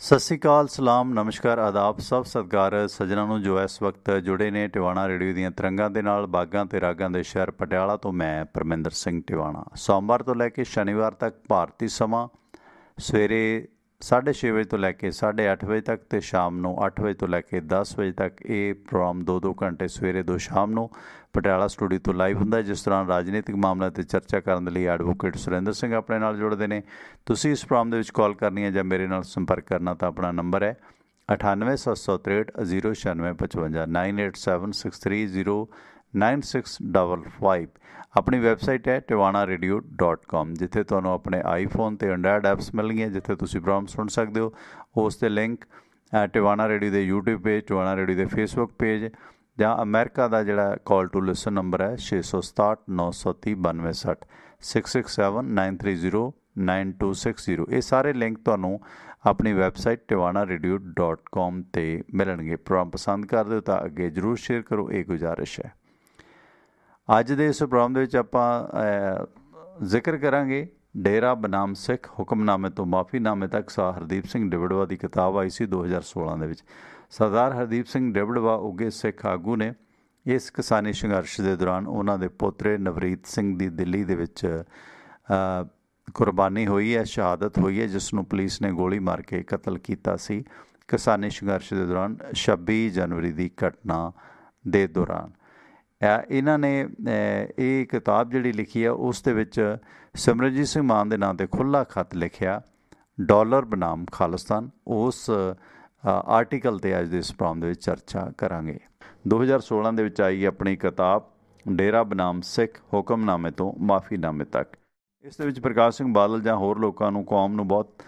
ਸਤਿ ਸ਼੍ਰੀ ਅਕਾਲ, ਸਲਾਮ, ਨਮਸਕਾਰ, ਆਦਾਬ, ਸਭ ਸਤਿਕਾਰ ਸੱਜਣਾਂ ਨੂੰ ਜੋ ਇਸ ਵਕਤ ਜੁੜੇ ਨੇ ਟਿਵਾਣਾ ਰੇਡੀਓ ਦੀਆਂ ਤਰੰਗਾਂ ਦੇ ਨਾਲ ਬਾਗਾਂ ਤੇ ਰਾਗਾਂ ਦੇ ਸ਼ਹਿਰ ਪਟਿਆਲਾ ਤੋਂ। ਮੈਂ ਪਰਮਿੰਦਰ ਸਿੰਘ ਟਿਵਾਣਾ। ਸੋਮਵਾਰ ਤੋਂ ਲੈ ਕੇ ਸ਼ਨੀਵਾਰ ਤੱਕ ਭਾਰਤੀ ਸਮਾਂ ਸਵੇਰੇ 6:30 ਵਜੇ ਤੋਂ ਲੈ ਕੇ 8:30 ਵਜੇ ਤੱਕ ਤੇ ਸ਼ਾਮ ਨੂੰ 8 ਵਜੇ ਤੋਂ ਲੈ ਕੇ 10 ਵਜੇ ਤੱਕ ਇਹ ਪ੍ਰੋਗਰਾਮ 2-2 ਘੰਟੇ ਸਵੇਰੇ 2 ਸ਼ਾਮ ਨੂੰ ਪਟਿਆਲਾ ਸਟੂਡੀਓ ਤੋਂ ਲਾਈਵ ਹੁੰਦਾ ਹੈ, ਜਿਸ ਦੌਰਾਨ ਰਾਜਨੀਤਿਕ ਮਾਮਲਿਆਂ 'ਤੇ ਚਰਚਾ ਕਰਨ ਦੇ ਲਈ ਐਡਵੋਕੇਟ ਸੁਰਿੰਦਰ ਸਿੰਘ ਆਪਣੇ ਨਾਲ ਜੁੜਦੇ ਨੇ। ਤੁਸੀਂ ਇਸ ਪ੍ਰੋਗਰਾਮ ਦੇ ਵਿੱਚ ਕਾਲ ਕਰਨੀ ਹੈ ਜਾਂ ਮੇਰੇ ਨਾਲ ਸੰਪਰਕ ਕਰਨਾ ਤਾਂ ਆਪਣਾ ਨੰਬਰ ਹੈ 9876309655 9876309655। ਆਪਣੀ ਵੈਬਸਾਈਟ ਹੈ tiwanaradio.com, ਜਿੱਥੇ ਤੁਹਾਨੂੰ ਆਪਣੇ ਆਈਫੋਨ ਤੇ ਐਂਡਰਾਇਡ ਐਪਸ ਮਿਲਣਗੀਆਂ, ਜਿੱਥੇ ਤੁਸੀਂ ਪ੍ਰੋਗਰਾਮ ਸੁਣ ਸਕਦੇ ਹੋ। ਉਸ ਦੇ ਲਿੰਕ ਟਿਵਾਣਾ ਰੇਡੀਓ ਦੇ YouTube ਪੇਜ, ਟਿਵਾਣਾ ਰੇਡੀਓ ਦੇ ਫੇਸਬੁੱਕ ਪੇਜ ਜਾਂ ਅਮਰੀਕਾ ਦਾ ਜਿਹੜਾ ਕਾਲ ਟੂ ਲਿਸਨ ਨੰਬਰ ਹੈ 667-930-9260 667-930-9260। ਇਹ ਸਾਰੇ ਲਿੰਕ ਤੁਹਾਨੂੰ ਆਪਣੀ ਵੈਬਸਾਈਟ tiwanaradio.com 'ਤੇ ਮਿਲਣਗੇ। ਪ੍ਰੋਗਰਾਮ ਪਸੰਦ ਕਰਦੇ ਹੋ ਤਾਂ ਅੱਗੇ ਜ਼ਰੂਰ ਸ਼ੇਅਰ ਕਰੋ, ਇਹ ਗੁਜ਼ਾਰਿਸ਼ ਹੈ। ਅੱਜ ਦੇ ਇਸ ਪ੍ਰੋਗਰਾਮ ਦੇ ਵਿੱਚ ਆਪਾਂ ਜ਼ਿਕਰ ਕਰਾਂਗੇ ਡੇਰਾ ਬਨਾਮ ਸਿੱਖ, ਹੁਕਮਨਾਮੇ ਤੋਂ ਮਾਫੀਨਾਮੇ ਤੱਕ। ਹਰਦੀਪ ਸਿੰਘ ਡਿਵੜਵਾ ਦੀ ਕਿਤਾਬ ਆਈ ਸੀ 2016 ਦੇ ਵਿੱਚ। ਸਰਦਾਰ ਹਰਦੀਪ ਸਿੰਘ ਡਿਵੜਵਾ ਉੱਘੇ ਸਿੱਖ ਆਗੂ ਨੇ। ਇਸ ਕਿਸਾਨੀ ਸੰਘਰਸ਼ ਦੇ ਦੌਰਾਨ ਉਹਨਾਂ ਦੇ ਪੋਤਰੇ ਨਵਰੀਤ ਸਿੰਘ ਦੀ ਦਿੱਲੀ ਦੇ ਵਿੱਚ ਕੁਰਬਾਨੀ ਹੋਈ ਹੈ, ਸ਼ਹਾਦਤ ਹੋਈ ਹੈ, ਜਿਸ ਨੂੰ ਪੁਲਿਸ ਨੇ ਗੋਲੀ ਮਾਰ ਕੇ ਕਤਲ ਕੀਤਾ ਸੀ ਕਿਸਾਨੀ ਸੰਘਰਸ਼ ਦੇ ਦੌਰਾਨ 26 ਜਨਵਰੀ ਦੀ ਘਟਨਾ ਦੇ ਦੌਰਾਨ। ਇਹਨਾਂ ਨੇ ਇਹ ਕਿਤਾਬ ਜਿਹੜੀ ਲਿਖੀ ਆ ਉਸ ਦੇ ਵਿੱਚ ਸਿਮਰਨਜੀਤ ਸਿੰਘ ਮਾਨ ਦੇ ਨਾਂ 'ਤੇ ਖੁੱਲ੍ਹਾ ਖੱਤ ਲਿਖਿਆ, ਡਾਲਰ ਬਨਾਮ ਖਾਲਿਸਤਾਨ। ਉਸ ਆਰਟੀਕਲ 'ਤੇ ਅੱਜ ਦੇ ਇਸ ਪ੍ਰੋਗਰਾਮ ਦੇ ਵਿੱਚ ਚਰਚਾ ਕਰਾਂਗੇ। 2016 ਦੇ ਵਿੱਚ ਆਈ ਆਪਣੀ ਕਿਤਾਬ ਡੇਰਾ ਬਨਾਮ ਸਿੱਖ, ਹੁਕਮਨਾਮੇ ਤੋਂ ਮਾਫੀਨਾਮੇ ਤੱਕ। ਇਸ ਦੇ ਵਿੱਚ ਪ੍ਰਕਾਸ਼ ਸਿੰਘ ਬਾਦਲ ਜਾਂ ਹੋਰ ਲੋਕਾਂ ਨੂੰ, ਕੌਮ ਨੂੰ ਬਹੁਤ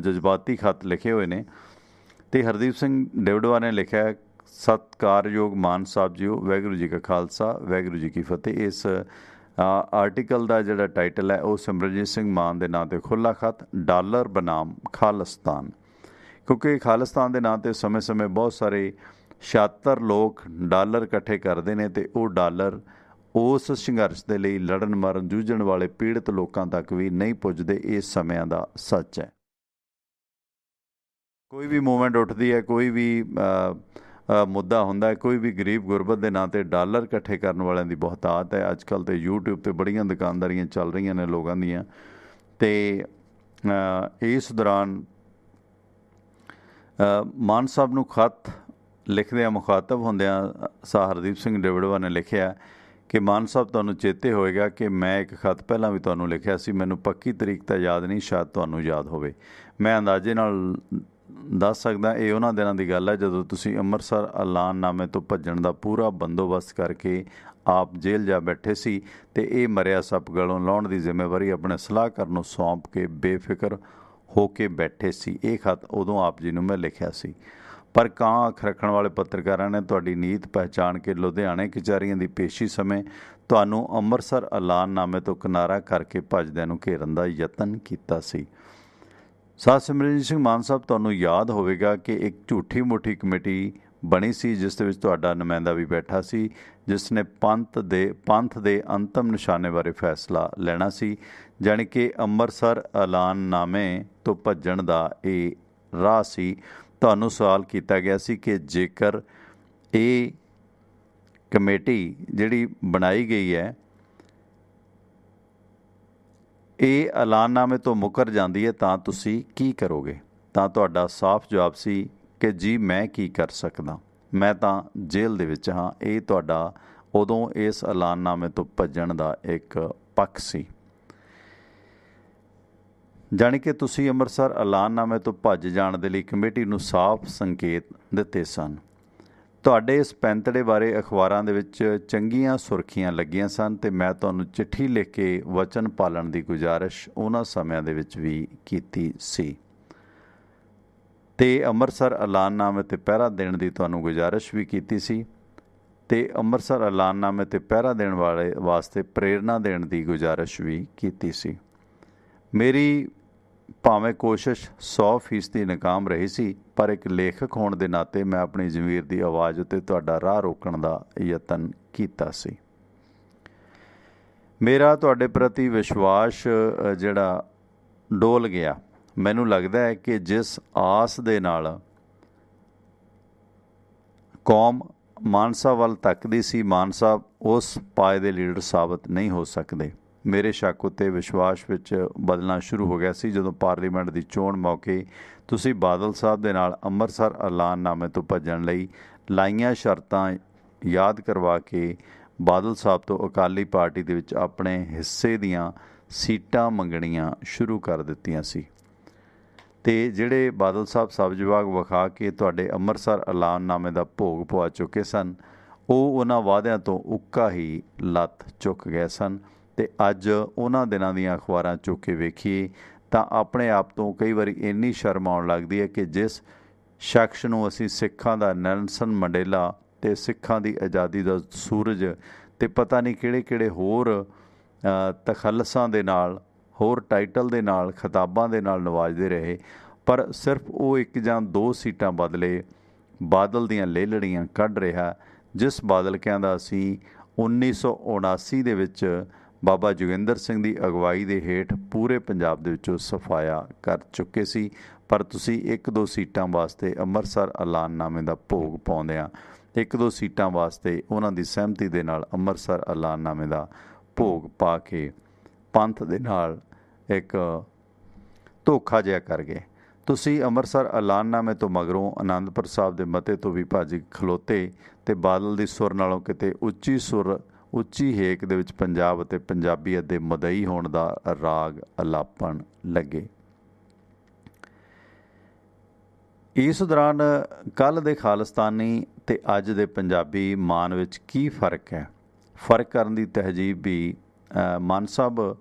ਜਜ਼ਬਾਤੀ ਖੱਤ ਲਿਖੇ ਹੋਏ ਨੇ। ਅਤੇ ਹਰਦੀਪ ਸਿੰਘ ਡਿਵੜਵਾ ਨੇ ਲਿਖਿਆ, ਸਤਿਕਾਰਯੋਗ ਮਾਨ ਸਾਹਿਬ ਜੀਓ, ਵਾਹਿਗੁਰੂ ਜੀ ਕਾ ਖਾਲਸਾ, ਵਾਹਿਗੁਰੂ ਜੀ ਕੀ ਫਤਿਹ। ਇਸ ਆਰਟੀਕਲ ਦਾ ਜਿਹੜਾ ਟਾਈਟਲ ਹੈ ਉਹ ਸਿਮਰਨਜੀਤ ਸਿੰਘ ਮਾਨ ਦੇ ਨਾਂ 'ਤੇ ਖੁੱਲ੍ਹਾ ਖੱਤ, ਡਾਲਰ ਬਨਾਮ ਖਾਲਿਸਤਾਨ। ਕਿਉਂਕਿ ਖਾਲਿਸਤਾਨ ਦੇ ਨਾਂ 'ਤੇ ਸਮੇਂ-ਸਮੇਂ ਬਹੁਤ ਸਾਰੇ ਸ਼ਾਤਰ ਲੋਕ ਡਾਲਰ ਇਕੱਠੇ ਕਰਦੇ ਨੇ ਅਤੇ ਉਹ ਡਾਲਰ ਉਸ ਸੰਘਰਸ਼ ਦੇ ਲਈ ਲੜਨ ਮਰਨ ਜੂਝਣ ਵਾਲੇ ਪੀੜਤ ਲੋਕਾਂ ਤੱਕ ਵੀ ਨਹੀਂ ਪੁੱਜਦੇ। ਇਹ ਸਮਿਆਂ ਦਾ ਸੱਚ ਹੈ। ਕੋਈ ਵੀ ਮੂਵਮੈਂਟ ਉੱਠਦੀ ਹੈ, ਕੋਈ ਵੀ ਮੁੱਦਾ ਹੁੰਦਾ ਹੈ, ਕੋਈ ਵੀ ਗਰੀਬ ਗੁਰਬਤ ਦੇ ਨਾਂ 'ਤੇ ਡਾਲਰ ਇਕੱਠੇ ਕਰਨ ਵਾਲਿਆਂ ਦੀ ਬਹੁਤਾਤ ਹੈ। ਅੱਜ ਕੱਲ੍ਹ ਤਾਂ YouTube 'ਤੇ ਬੜੀਆਂ ਦੁਕਾਨਦਾਰੀਆਂ ਚੱਲ ਰਹੀਆਂ ਨੇ ਲੋਕਾਂ ਦੀਆਂ। ਅਤੇ ਇਸ ਦੌਰਾਨ ਮਾਨ ਸਾਹਿਬ ਨੂੰ ਖੱਤ ਲਿਖਦਿਆਂ, ਮੁਖਾਤਬ ਹੁੰਦਿਆਂ ਹਰਦੀਪ ਸਿੰਘ ਡਿਵੜਵਾ ਨੇ ਲਿਖਿਆ ਕਿ ਮਾਨ ਸਾਹਿਬ, ਤੁਹਾਨੂੰ ਚੇਤੇ ਹੋਏਗਾ ਕਿ ਮੈਂ ਇੱਕ ਖੱਤ ਪਹਿਲਾਂ ਵੀ ਤੁਹਾਨੂੰ ਲਿਖਿਆ ਸੀ। ਮੈਨੂੰ ਪੱਕੀ ਤਰੀਕ ਤਾਂ ਯਾਦ ਨਹੀਂ, ਸ਼ਾਇਦ ਤੁਹਾਨੂੰ ਯਾਦ ਹੋਵੇ। ਮੈਂ ਅੰਦਾਜ਼ੇ ਨਾਲ ਦੱਸ ਸਕਦਾ ਇਹ ਉਹਨਾਂ ਦਿਨਾਂ ਦੀ ਗੱਲ ਹੈ ਜਦੋਂ ਤੁਸੀਂ ਅੰਮ੍ਰਿਤਸਰ ਐਲਾਨਨਾਮੇ ਤੋਂ ਭੱਜਣ ਦਾ ਪੂਰਾ ਬੰਦੋਬਸਤ ਕਰਕੇ ਆਪ ਜੇਲ੍ਹ ਜਾ ਬੈਠੇ ਸੀ ਅਤੇ ਇਹ ਮਰਿਆ ਸੱਪ ਗਲੋਂ ਲਾਹੁਣ ਦੀ ਜ਼ਿੰਮੇਵਾਰੀ ਆਪਣੇ ਸਲਾਹਕਾਰ ਨੂੰ ਸੌਂਪ ਕੇ ਬੇਫਿਕਰ ਹੋ ਕੇ ਬੈਠੇ ਸੀ। ਇਹ ਖੱਤ ਉਦੋਂ ਆਪ ਜੀ ਨੂੰ ਮੈਂ ਲਿਖਿਆ ਸੀ। ਪਰ ਕਾਂ ਅੱਖ ਰੱਖਣ ਵਾਲੇ ਪੱਤਰਕਾਰਾਂ ਨੇ ਤੁਹਾਡੀ ਨੀਤ ਪਹਿਚਾਣ ਕੇ ਲੁਧਿਆਣੇ ਕਚਹਿਰੀਆਂ ਦੀ ਪੇਸ਼ੀ ਸਮੇਂ ਤੁਹਾਨੂੰ ਅੰਮ੍ਰਿਤਸਰ ਐਲਾਨਨਾਮੇ ਤੋਂ ਕਿਨਾਰਾ ਕਰਕੇ ਭੱਜਦਿਆਂ ਨੂੰ ਘੇਰਨ ਦਾ ਯਤਨ ਕੀਤਾ ਸੀ। ਸਿਮਰਨਜੀਤ ਸਿੰਘ ਮਾਨ ਸਾਹਿਬ, ਤੁਹਾਨੂੰ ਯਾਦ ਹੋਵੇਗਾ ਕਿ ਇੱਕ ਝੂਠੀ ਮੂਠੀ ਕਮੇਟੀ ਬਣੀ ਸੀ ਜਿਸ ਦੇ ਵਿੱਚ ਤੁਹਾਡਾ ਨੁਮਾਇੰਦਾ ਵੀ ਬੈਠਾ ਸੀ, ਜਿਸ ਨੇ ਪੰਥ ਦੇ ਅੰਤਮ ਨਿਸ਼ਾਨੇ ਬਾਰੇ ਫੈਸਲਾ ਲੈਣਾ ਸੀ, ਜਾਣੀ ਕਿ ਅੰਮ੍ਰਿਤਸਰ ਐਲਾਨਨਾਮੇ ਤੋਂ ਭੱਜਣ ਦਾ ਇਹ ਰਾਹ ਸੀ। ਤੁਹਾਨੂੰ ਸਵਾਲ ਕੀਤਾ ਗਿਆ ਸੀ ਕਿ ਜੇਕਰ ਇਹ ਕਮੇਟੀ ਜਿਹੜੀ ਬਣਾਈ ਗਈ ਹੈ ਇਹ ਐਲਾਨਨਾਮੇ ਤੋਂ ਮੁੱਕਰ ਜਾਂਦੀ ਹੈ ਤਾਂ ਤੁਸੀਂ ਕੀ ਕਰੋਗੇ? ਤਾਂ ਤੁਹਾਡਾ ਸਾਫ਼ ਜਵਾਬ ਸੀ ਕਿ ਜੀ ਮੈਂ ਕੀ ਕਰ ਸਕਦਾ, ਮੈਂ ਤਾਂ ਜੇਲ੍ਹ ਦੇ ਵਿੱਚ ਹਾਂ। ਇਹ ਤੁਹਾਡਾ ਉਦੋਂ ਇਸ ਐਲਾਨਨਾਮੇ ਤੋਂ ਭੱਜਣ ਦਾ ਇੱਕ ਪੱਖ ਸੀ, ਜਾਣੀ ਕਿ ਤੁਸੀਂ ਅੰਮ੍ਰਿਤਸਰ ਐਲਾਨਨਾਮੇ ਤੋਂ ਭੱਜ ਜਾਣ ਦੇ ਲਈ ਕਮੇਟੀ ਨੂੰ ਸਾਫ਼ ਸੰਕੇਤ ਦਿੱਤੇ ਸਨ। ਤੁਹਾਡੇ ਇਸ ਪੈਂਤੜੇ ਬਾਰੇ ਅਖਬਾਰਾਂ ਦੇ ਵਿੱਚ ਚੰਗੀਆਂ ਸੁਰਖੀਆਂ ਲੱਗੀਆਂ ਸਨ ਅਤੇ ਮੈਂ ਤੁਹਾਨੂੰ ਚਿੱਠੀ ਲਿਖ ਕੇ ਵਚਨ ਪਾਲਣ ਦੀ ਗੁਜ਼ਾਰਿਸ਼ ਉਹਨਾਂ ਸਮਿਆਂ ਦੇ ਵਿੱਚ ਵੀ ਕੀਤੀ ਸੀ ਅਤੇ ਅੰਮ੍ਰਿਤਸਰ ਐਲਾਨਨਾਮੇ 'ਤੇ ਪਹਿਰਾ ਦੇਣ ਦੀ ਤੁਹਾਨੂੰ ਗੁਜ਼ਾਰਿਸ਼ ਵੀ ਕੀਤੀ ਸੀ ਅਤੇ ਅੰਮ੍ਰਿਤਸਰ ਐਲਾਨਨਾਮੇ 'ਤੇ ਪਹਿਰਾ ਦੇਣ ਵਾਲੇ ਵਾਸਤੇ ਪ੍ਰੇਰਨਾ ਦੇਣ ਦੀ ਗੁਜ਼ਾਰਿਸ਼ ਵੀ ਕੀਤੀ ਸੀ। ਮੇਰੀ ਭਾਵੇਂ ਕੋਸ਼ਿਸ਼ 100% ਨਾਕਾਮ ਰਹੀ ਸੀ, ਪਰ ਇੱਕ ਲੇਖਕ ਹੋਣ ਦੇ ਨਾਤੇ ਮੈਂ ਆਪਣੀ ਜ਼ਮੀਰ ਦੀ ਆਵਾਜ਼ ਉੱਤੇ ਤੁਹਾਡਾ ਰਾਹ ਰੋਕਣ ਦਾ ਯਤਨ ਕੀਤਾ ਸੀ। ਮੇਰਾ ਤੁਹਾਡੇ ਪ੍ਰਤੀ ਵਿਸ਼ਵਾਸ ਜਿਹੜਾ ਡੋਲ ਗਿਆ, ਮੈਨੂੰ ਲੱਗਦਾ ਹੈ ਕਿ ਜਿਸ ਆਸ ਦੇ ਨਾਲ ਕੌਮ ਮਾਨਸਾ ਵੱਲ ਤੱਕਦੀ ਸੀ, ਮਾਨਸਾ ਉਸ ਪਾਏ ਦੇ ਲੀਡਰ ਸਾਬਤ ਨਹੀਂ ਹੋ ਸਕਦੇ। ਮੇਰੇ ਸ਼ੱਕ ਉੱਤੇ ਵਿਸ਼ਵਾਸ ਵਿੱਚ ਬਦਲਣਾ ਸ਼ੁਰੂ ਹੋ ਗਿਆ ਸੀ ਜਦੋਂ ਪਾਰਲੀਮੈਂਟ ਦੀ ਚੋਣ ਮੌਕੇ ਤੁਸੀਂ ਬਾਦਲ ਸਾਹਿਬ ਦੇ ਨਾਲ ਅੰਮ੍ਰਿਤਸਰ ਐਲਾਨਨਾਮੇ ਤੋਂ ਭੱਜਣ ਲਈ ਲਾਈਆਂ ਸ਼ਰਤਾਂ ਯਾਦ ਕਰਵਾ ਕੇ ਬਾਦਲ ਸਾਹਿਬ ਤੋਂ ਅਕਾਲੀ ਪਾਰਟੀ ਦੇ ਵਿੱਚ ਆਪਣੇ ਹਿੱਸੇ ਦੀਆਂ ਸੀਟਾਂ ਮੰਗਣੀਆਂ ਸ਼ੁਰੂ ਕਰ ਦਿੱਤੀਆਂ ਸੀ। ਅਤੇ ਜਿਹੜੇ ਬਾਦਲ ਸਾਹਿਬ ਸਬਜ਼ ਬਾਗ ਵਿਖਾ ਕੇ ਤੁਹਾਡੇ ਅੰਮ੍ਰਿਤਸਰ ਐਲਾਨਨਾਮੇ ਦਾ ਭੋਗ ਪਵਾ ਚੁੱਕੇ ਸਨ, ਉਹ ਉਹਨਾਂ ਵਾਅਦਿਆਂ ਤੋਂ ਉੱਕਾ ਹੀ ਲੱਤ ਚੁੱਕ ਗਏ ਸਨ। ਅਤੇ ਅੱਜ ਉਹਨਾਂ ਦਿਨਾਂ ਦੀਆਂ ਅਖਬਾਰਾਂ ਚੁੱਕ ਕੇ ਵੇਖੀਏ ਤਾਂ ਆਪਣੇ ਆਪ ਤੋਂ ਕਈ ਵਾਰੀ ਇੰਨੀ ਸ਼ਰਮ ਆਉਣ ਲੱਗਦੀ ਹੈ ਕਿ ਜਿਸ ਸ਼ਖਸ ਨੂੰ ਅਸੀਂ ਸਿੱਖਾਂ ਦਾ ਨੈਲਸਨ ਮੰਡੇਲਾ ਅਤੇ ਸਿੱਖਾਂ ਦੀ ਆਜ਼ਾਦੀ ਦਾ ਸੂਰਜ ਅਤੇ ਪਤਾ ਨਹੀਂ ਕਿਹੜੇ ਕਿਹੜੇ ਹੋਰ ਤਖੱਲਸਾਂ ਦੇ ਨਾਲ, ਹੋਰ ਟਾਈਟਲ ਦੇ ਨਾਲ, ਖਿਤਾਬਾਂ ਦੇ ਨਾਲ ਨਵਾਜਦੇ ਰਹੇ, ਪਰ ਸਿਰਫ ਉਹ 1 ਜਾਂ 2 ਸੀਟਾਂ ਬਦਲੇ ਬਾਦਲ ਦੀਆਂ ਲੇਲੜੀਆਂ ਕੱਢ ਰਿਹਾ, ਜਿਸ ਬਾਦਲ ਕਹਿੰਦਾ ਅਸੀਂ 1979 ਦੇ ਵਿੱਚ ਬਾਬਾ ਜੋਗਿੰਦਰ ਸਿੰਘ ਦੀ ਅਗਵਾਈ ਦੇ ਹੇਠ ਪੂਰੇ ਪੰਜਾਬ ਦੇ ਵਿੱਚੋਂ ਸਫਾਇਆ ਕਰ ਚੁੱਕੇ ਸੀ। ਪਰ ਤੁਸੀਂ 1-2 ਸੀਟਾਂ ਵਾਸਤੇ ਅੰਮ੍ਰਿਤਸਰ ਐਲਾਨਨਾਮੇ ਦਾ ਭੋਗ ਪਾਉਂਦਿਆਂ 1-2 ਸੀਟਾਂ ਵਾਸਤੇ ਉਹਨਾਂ ਦੀ ਸਹਿਮਤੀ ਦੇ ਨਾਲ ਅੰਮ੍ਰਿਤਸਰ ਐਲਾਨਨਾਮੇ ਦਾ ਭੋਗ ਪਾ ਕੇ ਪੰਥ ਦੇ ਨਾਲ ਇੱਕ ਧੋਖਾ ਜਿਹਾ ਕਰ ਗਏ। ਤੁਸੀਂ ਅੰਮ੍ਰਿਤਸਰ ਐਲਾਨਨਾਮੇ ਤੋਂ ਮਗਰੋਂ ਅਨੰਦਪੁਰ ਸਾਹਿਬ ਦੇ ਮਤੇ ਤੋਂ ਵੀ ਭੱਜ ਖਲੋਤੇ ਅਤੇ ਬਾਦਲ ਦੀ ਸੁਰ ਨਾਲੋਂ ਕਿਤੇ ਉੱਚੀ ਸੁਰ, ਉੱਚੀ ਹੇਕ ਦੇ ਵਿੱਚ ਪੰਜਾਬ ਅਤੇ ਪੰਜਾਬੀਅਤ ਦੇ ਮੁਦਈ ਹੋਣ ਦਾ ਰਾਗ ਅਲਾਪਣ ਲੱਗੇ। ਇਸ ਦੌਰਾਨ ਕੱਲ੍ਹ ਦੇ ਖਾਲਿਸਤਾਨੀ ਅਤੇ ਅੱਜ ਦੇ ਪੰਜਾਬੀ ਮਾਨ ਵਿੱਚ ਕੀ ਫ਼ਰਕ ਹੈ? ਫ਼ਰਕ ਕਰਨ ਦੀ ਤਹਿਜੀਬ ਵੀ ਮਾਨ ਸਾਹਿਬ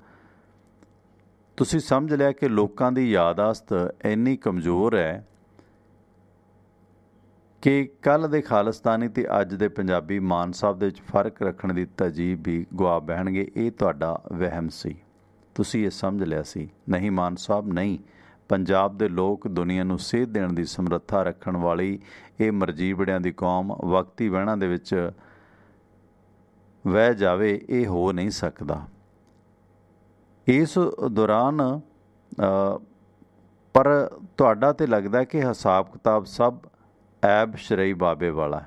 ਤੁਸੀਂ ਸਮਝ ਲਿਆ ਕਿ ਲੋਕਾਂ ਦੀ ਯਾਦਾਸ਼ਤ ਇੰਨੀ ਕਮਜ਼ੋਰ ਹੈ ਕਿ ਕੱਲ੍ਹ ਦੇ ਖਾਲਿਸਤਾਨੀ ਅਤੇ ਅੱਜ ਦੇ ਪੰਜਾਬੀ ਮਾਨ ਸਾਹਿਬ ਦੇ ਵਿੱਚ ਫ਼ਰਕ ਰੱਖਣ ਦੀ ਤਜੀਬ ਵੀ ਗੁਆ ਬਹਿਣਗੇ। ਇਹ ਤੁਹਾਡਾ ਵਹਿਮ ਸੀ, ਤੁਸੀਂ ਇਹ ਸਮਝ ਲਿਆ ਸੀ। ਨਹੀਂ ਮਾਨ ਸਾਹਿਬ, ਨਹੀਂ। ਪੰਜਾਬ ਦੇ ਲੋਕ ਦੁਨੀਆ ਨੂੰ ਸੇਧ ਦੇਣ ਦੀ ਸਮਰੱਥਾ ਰੱਖਣ ਵਾਲੀ ਇਹ ਮਰਜੀਬੜਿਆਂ ਦੀ ਕੌਮ ਵਕਤੀ ਵਹਿਣਾਂ ਦੇ ਵਿੱਚ ਵਹਿ ਜਾਵੇ, ਇਹ ਹੋ ਨਹੀਂ ਸਕਦਾ। ਇਸ ਦੌਰਾਨ ਪਰ ਤੁਹਾਡਾ ਤਾਂ ਲੱਗਦਾ ਕਿ ਹਿਸਾਬ ਕਿਤਾਬ ਸਭ ਐਬ ਸ਼ਰਈ ਬਾਬੇ ਵਾਲਾ।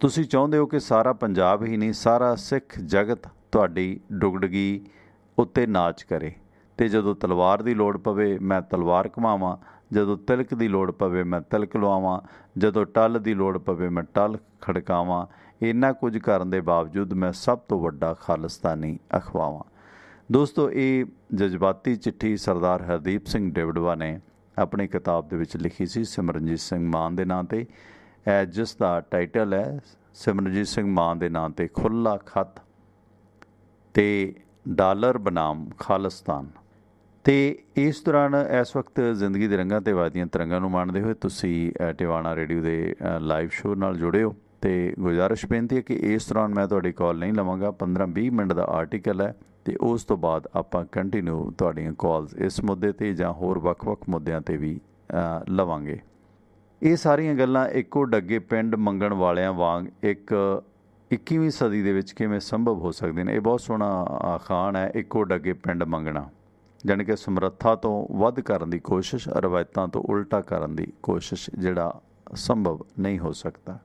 ਤੁਸੀਂ ਚਾਹੁੰਦੇ ਹੋ ਕਿ ਸਾਰਾ ਪੰਜਾਬ ਹੀ ਨਹੀਂ, ਸਾਰਾ ਸਿੱਖ ਜਗਤ ਤੁਹਾਡੀ ਡੁਗਡਗੀ ਉੱਤੇ ਨਾਚ ਕਰੇ, ਅਤੇ ਜਦੋਂ ਤਲਵਾਰ ਦੀ ਲੋੜ ਪਵੇ ਮੈਂ ਤਲਵਾਰ ਘੁਮਾਵਾਂ, ਜਦੋਂ ਤਿਲਕ ਦੀ ਲੋੜ ਪਵੇ ਮੈਂ ਤਿਲਕ ਲਵਾਵਾਂ, ਜਦੋਂ ਟੱਲ ਦੀ ਲੋੜ ਪਵੇ ਮੈਂ ਟੱਲ ਖੜਕਾਵਾਂ। ਇੰਨਾ ਕੁਝ ਕਰਨ ਦੇ ਬਾਵਜੂਦ ਮੈਂ ਸਭ ਤੋਂ ਵੱਡਾ ਖਾਲਿਸਤਾਨੀ ਅਖਵਾਵਾਂ। ਦੋਸਤੋ, ਇਹ ਜਜ਼ਬਾਤੀ ਚਿੱਠੀ ਸਰਦਾਰ ਹਰਦੀਪ ਸਿੰਘ ਡਿਵਡਵਾ ਨੇ ਆਪਣੀ ਕਿਤਾਬ ਦੇ ਵਿੱਚ ਲਿਖੀ ਸੀ ਸਿਮਰਨਜੀਤ ਸਿੰਘ ਮਾਨ ਦੇ ਨਾਂ 'ਤੇ, ਜਿਸ ਦਾ ਟਾਈਟਲ ਹੈ ਸਿਮਰਨਜੀਤ ਸਿੰਘ ਮਾਨ ਦੇ ਨਾਂ 'ਤੇ ਖੁੱਲ੍ਹਾ ਖੱਤ ਅਤੇ ਡਾਲਰ ਬਨਾਮ ਖਾਲਿਸਤਾਨ। ਅਤੇ ਇਸ ਦੌਰਾਨ ਇਸ ਵਕਤ ਜ਼ਿੰਦਗੀ ਦੇ ਰੰਗਾਂ ਅਤੇ ਵਾਦੀਆਂ ਤਿਰੰਗਾਂ ਨੂੰ ਮਾਣਦੇ ਹੋਏ ਤੁਸੀਂ ਟਿਵਾਣਾ ਰੇਡੀਓ ਦੇ ਲਾਈਵ ਸ਼ੋਅ ਨਾਲ ਜੁੜੇ ਹੋ, ਅਤੇ ਗੁਜ਼ਾਰਿਸ਼ ਬੇਨਤੀ ਹੈ ਕਿ ਇਸ ਦੌਰਾਨ ਮੈਂ ਤੁਹਾਡੀ ਕਾਲ ਨਹੀਂ ਲਵਾਂਗਾ। 15-20 ਮਿੰਟ ਦਾ ਆਰਟੀਕਲ ਹੈ ਅਤੇ ਉਸ ਤੋਂ ਬਾਅਦ ਆਪਾਂ ਕੰਟੀਨਿਊ ਤੁਹਾਡੀਆਂ ਕਾਲਸ ਇਸ ਮੁੱਦੇ 'ਤੇ ਜਾਂ ਹੋਰ ਵੱਖ-ਵੱਖ ਮੁੱਦਿਆਂ 'ਤੇ ਵੀ ਲਵਾਂਗੇ। ਇਹ ਸਾਰੀਆਂ ਗੱਲਾਂ ਇੱਕੋ ਡੱਗੇ ਪਿੰਡ ਮੰਗਣ ਵਾਲਿਆਂ ਵਾਂਗ ਇੱਕ 21ਵੀਂ ਸਦੀ ਦੇ ਵਿੱਚ ਕਿਵੇਂ ਸੰਭਵ ਹੋ ਸਕਦੇ ਨੇ? ਇਹ ਬਹੁਤ ਸੋਹਣਾ ਅਖਾਣ ਹੈ, ਇੱਕੋ ਡੱਗੇ ਪਿੰਡ ਮੰਗਣਾ, ਜਾਣੀ ਕਿ ਸਮਰੱਥਾ ਤੋਂ ਵੱਧ ਕਰਨ ਦੀ ਕੋਸ਼ਿਸ਼, ਰਵਾਇਤਾਂ ਤੋਂ ਉਲਟਾ ਕਰਨ ਦੀ ਕੋਸ਼ਿਸ਼, ਜਿਹੜਾ ਸੰਭਵ ਨਹੀਂ ਹੋ ਸਕਦਾ।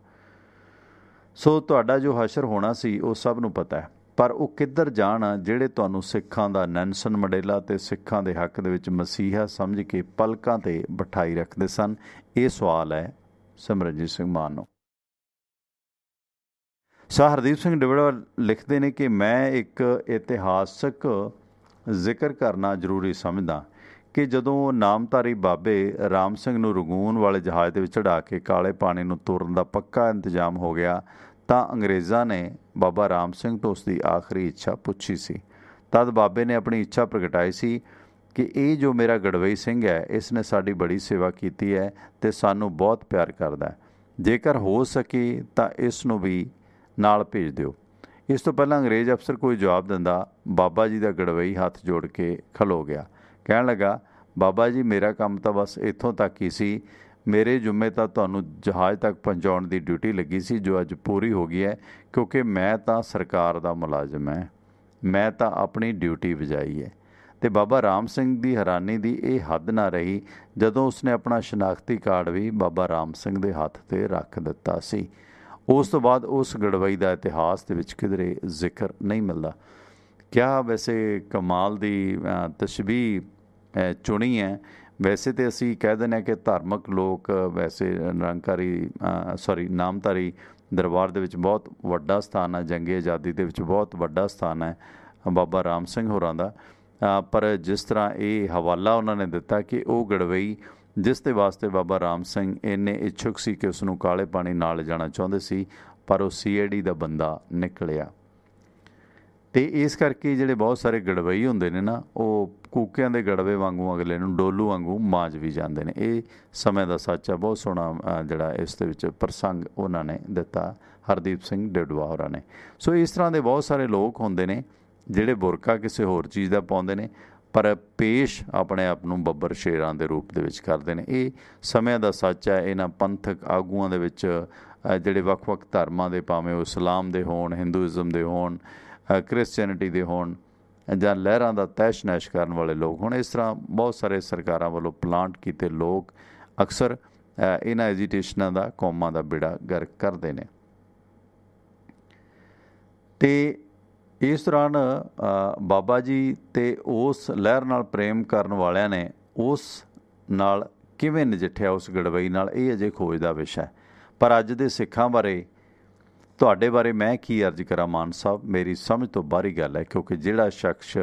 ਸੋ ਤੁਹਾਡਾ ਜੋ ਹਸ਼ਰ ਹੋਣਾ ਸੀ ਉਹ ਸਭ ਨੂੰ ਪਤਾ ਹੈ, ਪਰ ਉਹ ਕਿੱਧਰ ਜਾਣ ਜਿਹੜੇ ਤੁਹਾਨੂੰ ਸਿੱਖਾਂ ਦਾ ਨੈਲਸਨ ਮੰਡੇਲਾ ਅਤੇ ਸਿੱਖਾਂ ਦੇ ਹੱਕ ਦੇ ਵਿੱਚ ਮਸੀਹਾ ਸਮਝ ਕੇ ਪਲਕਾਂ 'ਤੇ ਬਿਠਾਈ ਰੱਖਦੇ ਸਨ? ਇਹ ਸਵਾਲ ਹੈ ਸਿਮਰਨਜੀਤ ਸਿੰਘ ਮਾਨ ਨੂੰ। ਸ਼ਾਹ ਹਰਦੀਪ ਸਿੰਘ ਡਿਵੜਾ ਲਿਖਦੇ ਨੇ ਕਿ ਮੈਂ ਇੱਕ ਇਤਿਹਾਸਕ ਜ਼ਿਕਰ ਕਰਨਾ ਜ਼ਰੂਰੀ ਸਮਝਦਾ ਕਿ ਜਦੋਂ ਨਾਮਧਾਰੀ ਬਾਬੇ ਰਾਮ ਸਿੰਘ ਨੂੰ ਰੰਗੂਨ ਵਾਲੇ ਜਹਾਜ਼ ਦੇ ਵਿੱਚ ਚੜ੍ਹਾ ਕੇ ਕਾਲੇ ਪਾਣੀ ਨੂੰ ਤੋਰਨ ਦਾ ਪੱਕਾ ਇੰਤਜ਼ਾਮ ਹੋ ਗਿਆ ਤਾਂ ਅੰਗਰੇਜ਼ਾਂ ਨੇ ਬਾਬਾ ਰਾਮ ਸਿੰਘ ਤੋਂ ਉਸ ਦੀ ਆਖਰੀ ਇੱਛਾ ਪੁੱਛੀ ਸੀ। ਤਦ ਬਾਬੇ ਨੇ ਆਪਣੀ ਇੱਛਾ ਪ੍ਰਗਟਾਈ ਸੀ ਕਿ ਇਹ ਜੋ ਮੇਰਾ ਗੜਵਈ ਸਿੰਘ ਹੈ, ਇਸ ਨੇ ਸਾਡੀ ਬੜੀ ਸੇਵਾ ਕੀਤੀ ਹੈ ਅਤੇ ਸਾਨੂੰ ਬਹੁਤ ਪਿਆਰ ਕਰਦਾ ਹੈ। ਜੇਕਰ ਹੋ ਸਕੇ ਤਾਂ ਇਸ ਨੂੰ ਵੀ ਨਾਲ ਭੇਜ ਦਿਓ। ਇਸ ਤੋਂ ਪਹਿਲਾਂ ਅੰਗਰੇਜ਼ ਅਫਸਰ ਕੋਈ ਜਵਾਬ ਦਿੰਦਾ, ਬਾਬਾ ਜੀ ਦਾ ਗੜਵਈ ਹੱਥ ਜੋੜ ਕੇ ਖਲੋ ਗਿਆ। ਕਹਿਣ ਲੱਗਾ, ਬਾਬਾ ਜੀ ਮੇਰਾ ਕੰਮ ਤਾਂ ਬਸ ਇੱਥੋਂ ਤੱਕ ਹੀ ਸੀ, ਮੇਰੇ ਜੁੰਮੇ ਤਾਂ ਤੁਹਾਨੂੰ ਜਹਾਜ਼ ਤੱਕ ਪਹੁੰਚਾਉਣ ਦੀ ਡਿਊਟੀ ਲੱਗੀ ਸੀ, ਜੋ ਅੱਜ ਪੂਰੀ ਹੋ ਗਈ ਹੈ, ਕਿਉਂਕਿ ਮੈਂ ਤਾਂ ਸਰਕਾਰ ਦਾ ਮੁਲਾਜ਼ਮ ਹੈ, ਮੈਂ ਤਾਂ ਆਪਣੀ ਡਿਊਟੀ ਵਜਾਈ ਹੈ। ਤੇ ਬਾਬਾ ਰਾਮ ਸਿੰਘ ਦੀ ਹੈਰਾਨੀ ਦੀ ਇਹ ਹੱਦ ਨਾ ਰਹੀ ਜਦੋਂ ਉਸਨੇ ਆਪਣਾ ਸ਼ਨਾਖਤੀ ਕਾਰਡ ਵੀ ਬਾਬਾ ਰਾਮ ਸਿੰਘ ਦੇ ਹੱਥ 'ਤੇ ਰੱਖ ਦਿੱਤਾ ਸੀ। ਉਸ ਤੋਂ ਬਾਅਦ ਉਸ ਗੜਵਈ ਦਾ ਇਤਿਹਾਸ ਦੇ ਵਿੱਚ ਕਿਧਰੇ ਜ਼ਿਕਰ ਨਹੀਂ ਮਿਲਦਾ। ਕਿਆ ਵੈਸੇ ਕਮਾਲ ਦੀ ਤਸ਼ਬੀਹ ਚੁਣੀ ਹੈ। ਵੈਸੇ ਤਾਂ ਅਸੀਂ ਕਹਿ ਦਿੰਦੇ ਹਾਂ ਕਿ ਧਾਰਮਿਕ ਲੋਕ ਵੈਸੇ ਨਾਮਧਾਰੀ ਦਰਬਾਰ ਦੇ ਵਿੱਚ ਬਹੁਤ ਵੱਡਾ ਸਥਾਨ ਹੈ, ਜੰਗੀ ਆਜ਼ਾਦੀ ਦੇ ਵਿੱਚ ਬਹੁਤ ਵੱਡਾ ਸਥਾਨ ਹੈ ਬਾਬਾ ਰਾਮ ਸਿੰਘ ਹੋਰਾਂ ਦਾ। ਪਰ ਜਿਸ ਤਰ੍ਹਾਂ ਇਹ ਹਵਾਲਾ ਉਹਨਾਂ ਨੇ ਦਿੱਤਾ ਕਿ ਉਹ ਗੜਵਈ ਜਿਸ ਦੇ ਵਾਸਤੇ ਬਾਬਾ ਰਾਮ ਸਿੰਘ ਇੰਨੇ ਇੱਛੁਕ ਸੀ ਕਿ ਉਸ ਨੂੰ ਕਾਲੇ ਪਾਣੀ ਨਾਲ ਲਿਜਾਣਾ ਚਾਹੁੰਦੇ ਸੀ, ਪਰ ਉਹ CID ਦਾ ਬੰਦਾ ਨਿਕਲਿਆ। ਅਤੇ ਇਸ ਕਰਕੇ ਜਿਹੜੇ ਬਹੁਤ ਸਾਰੇ ਗੜਵਈ ਹੁੰਦੇ ਨੇ ਨਾ, ਉਹ ਕੂਕਿਆਂ ਦੇ ਗੜਵੇ ਵਾਂਗੂ ਅਗਲੇ ਨੂੰ ਡੋਲੂ ਵਾਂਗੂ ਮਾਂਜ ਵੀ ਜਾਂਦੇ ਨੇ। ਇਹ ਸਮੇਂ ਦਾ ਸੱਚ ਆ। ਬਹੁਤ ਸੋਹਣਾ ਜਿਹੜਾ ਇਸ ਦੇ ਵਿੱਚ ਪ੍ਰਸੰਗ ਉਹਨਾਂ ਨੇ ਦਿੱਤਾ, ਹਰਦੀਪ ਸਿੰਘ ਡਿਡਵਾ ਹੋਰਾਂ ਨੇ। ਸੋ ਇਸ ਤਰ੍ਹਾਂ ਦੇ ਬਹੁਤ ਸਾਰੇ ਲੋਕ ਹੁੰਦੇ ਨੇ ਜਿਹੜੇ ਬੁਰਕਾ ਕਿਸੇ ਹੋਰ ਚੀਜ਼ ਦਾ ਪਾਉਂਦੇ ਨੇ, ਪਰ ਪੇਸ਼ ਆਪਣੇ ਆਪ ਨੂੰ ਬੱਬਰ ਸ਼ੇਰਾਂ ਦੇ ਰੂਪ ਦੇ ਵਿੱਚ ਕਰਦੇ ਨੇ। ਇਹ ਸਮਿਆਂ ਦਾ ਸੱਚ ਹੈ। ਇਹਨਾਂ ਪੰਥਕ ਆਗੂਆਂ ਦੇ ਵਿੱਚ ਜਿਹੜੇ ਵੱਖ-ਵੱਖ ਧਰਮਾਂ ਦੇ, ਭਾਵੇਂ ਉਹ ਇਸਲਾਮ ਦੇ ਹੋਣ, ਹਿੰਦੂਇਜ਼ਮ ਦੇ ਹੋਣ, ਕ੍ਰਿਸਚੈਨਿਟੀ ਦੇ ਹੋਣ, ਜਾਂ ਲਹਿਰਾਂ ਦਾ ਤੈਸ਼ ਨੈਸ਼ ਕਰਨ ਵਾਲੇ ਲੋਕ ਹੋਣ, ਇਸ ਤਰ੍ਹਾਂ ਬਹੁਤ ਸਾਰੇ ਸਰਕਾਰਾਂ ਵੱਲੋਂ ਪਲਾਂਟ ਕੀਤੇ ਲੋਕ ਅਕਸਰ ਇਹਨਾਂ ਐਜੀਟੇਸ਼ਨਾਂ ਦਾ, ਕੌਮਾਂ ਦਾ ਬੇੜਾ ਗਰਕ ਕਰਦੇ ਨੇ। ਅਤੇ ਇਸ ਦੌਰਾਨ ਬਾਬਾ ਜੀ ਅਤੇ ਉਸ ਲਹਿਰ ਨਾਲ ਪ੍ਰੇਮ ਕਰਨ ਵਾਲਿਆਂ ਨੇ ਉਸ ਨਾਲ ਕਿਵੇਂ ਨਜਿੱਠਿਆ, ਉਸ ਗੜਵਈ ਨਾਲ, ਇਹ ਅਜੇ ਖੋਜ ਦਾ ਵਿਸ਼ਾ। ਪਰ ਅੱਜ ਦੇ ਸਿੱਖਾਂ ਬਾਰੇ, ਤੁਹਾਡੇ ਬਾਰੇ ਮੈਂ ਕੀ ਅਰਜ਼ ਕਰਾਂ ਮਾਨ ਸਾਹਿਬ, ਮੇਰੀ ਸਮਝ ਤੋਂ ਬਾਹਰੀ ਗੱਲ ਹੈ। ਕਿਉਂਕਿ ਜਿਹੜਾ ਸ਼ਖਸ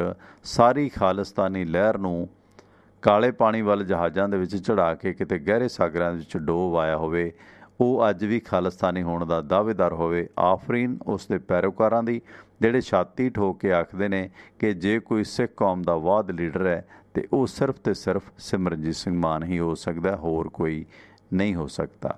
ਸਾਰੀ ਖਾਲਿਸਤਾਨੀ ਲਹਿਰ ਨੂੰ ਕਾਲੇ ਪਾਣੀ ਵੱਲ ਜਹਾਜ਼ਾਂ ਦੇ ਵਿੱਚ ਚੜ੍ਹਾ ਕੇ ਕਿਤੇ ਗਹਿਰੇ ਸਾਗਰਾਂ ਵਿੱਚ ਡੋਬ ਆਇਆ ਹੋਵੇ, ਉਹ ਅੱਜ ਵੀ ਖਾਲਿਸਤਾਨੀ ਹੋਣ ਦਾ ਦਾਅਵੇਦਾਰ ਹੋਵੇ। ਆਫਰੀਨ ਉਸ ਦੇ ਪੈਰੋਕਾਰਾਂ ਦੀ, ਜਿਹੜੇ ਛਾਤੀ ਠੋਕ ਕੇ ਆਖਦੇ ਨੇ ਕਿ ਜੇ ਕੋਈ ਸਿੱਖ ਕੌਮ ਦਾ ਵਾਦ ਲੀਡਰ ਹੈ ਅਤੇ ਉਹ ਸਿਰਫ ਅਤੇ ਸਿਰਫ ਸਿਮਰਨਜੀਤ ਸਿੰਘ ਮਾਨ ਹੀ ਹੋ ਸਕਦਾ, ਹੋਰ ਕੋਈ ਨਹੀਂ ਹੋ ਸਕਦਾ।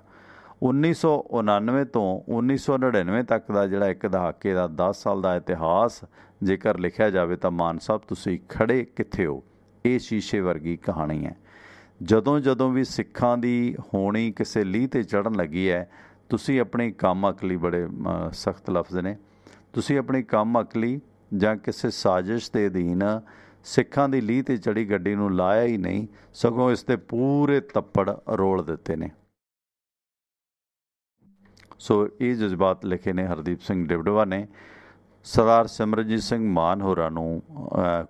1999 ਤੋਂ 1999 ਤੱਕ ਦਾ ਜਿਹੜਾ ਇੱਕ ਦਹਾਕੇ ਦਾ 10 ਸਾਲ ਦਾ ਇਤਿਹਾਸ ਜੇਕਰ ਲਿਖਿਆ ਜਾਵੇ ਤਾਂ ਮਾਨ ਸਾਹਿਬ ਤੁਸੀਂ ਖੜ੍ਹੇ ਕਿੱਥੇ ਹੋ? ਇਹ ਸ਼ੀਸ਼ੇ ਵਰਗੀ ਕਹਾਣੀ ਹੈ। ਜਦੋਂ ਜਦੋਂ ਵੀ ਸਿੱਖਾਂ ਦੀ ਹੋਣੀ ਕਿਸੇ ਲੀਹ 'ਤੇ ਚੜ੍ਹਨ ਲੱਗੀ ਹੈ, ਤੁਸੀਂ ਆਪਣੀ ਕੰਮ ਅਕਲੀ, ਬੜੇ ਸਖਤ ਲਫ਼ਜ਼ ਨੇ, ਤੁਸੀਂ ਆਪਣੀ ਕੰਮ ਅਕਲੀ ਜਾਂ ਕਿਸੇ ਸਾਜ਼ਿਸ਼ ਦੇ ਅਧੀਨ ਸਿੱਖਾਂ ਦੀ ਲੀਹ 'ਤੇ ਚੜ੍ਹੀ ਗੱਡੀ ਨੂੰ ਲਾਇਆ ਹੀ ਨਹੀਂ, ਸਗੋਂ ਇਸ 'ਤੇ ਪੂਰੇ ਤੱਪੜ ਰੋਲ ਦਿੱਤੇ ਨੇ। ਸੋ ਇਹ ਜਜ਼ਬਾਤ ਲਿਖੇ ਨੇ ਹਰਦੀਪ ਸਿੰਘ ਡਿਡਵਾ ਨੇ। ਸਰਦਾਰ ਸਿਮਰਨਜੀਤ ਸਿੰਘ ਮਾਨ ਹੋਰਾਂ ਨੂੰ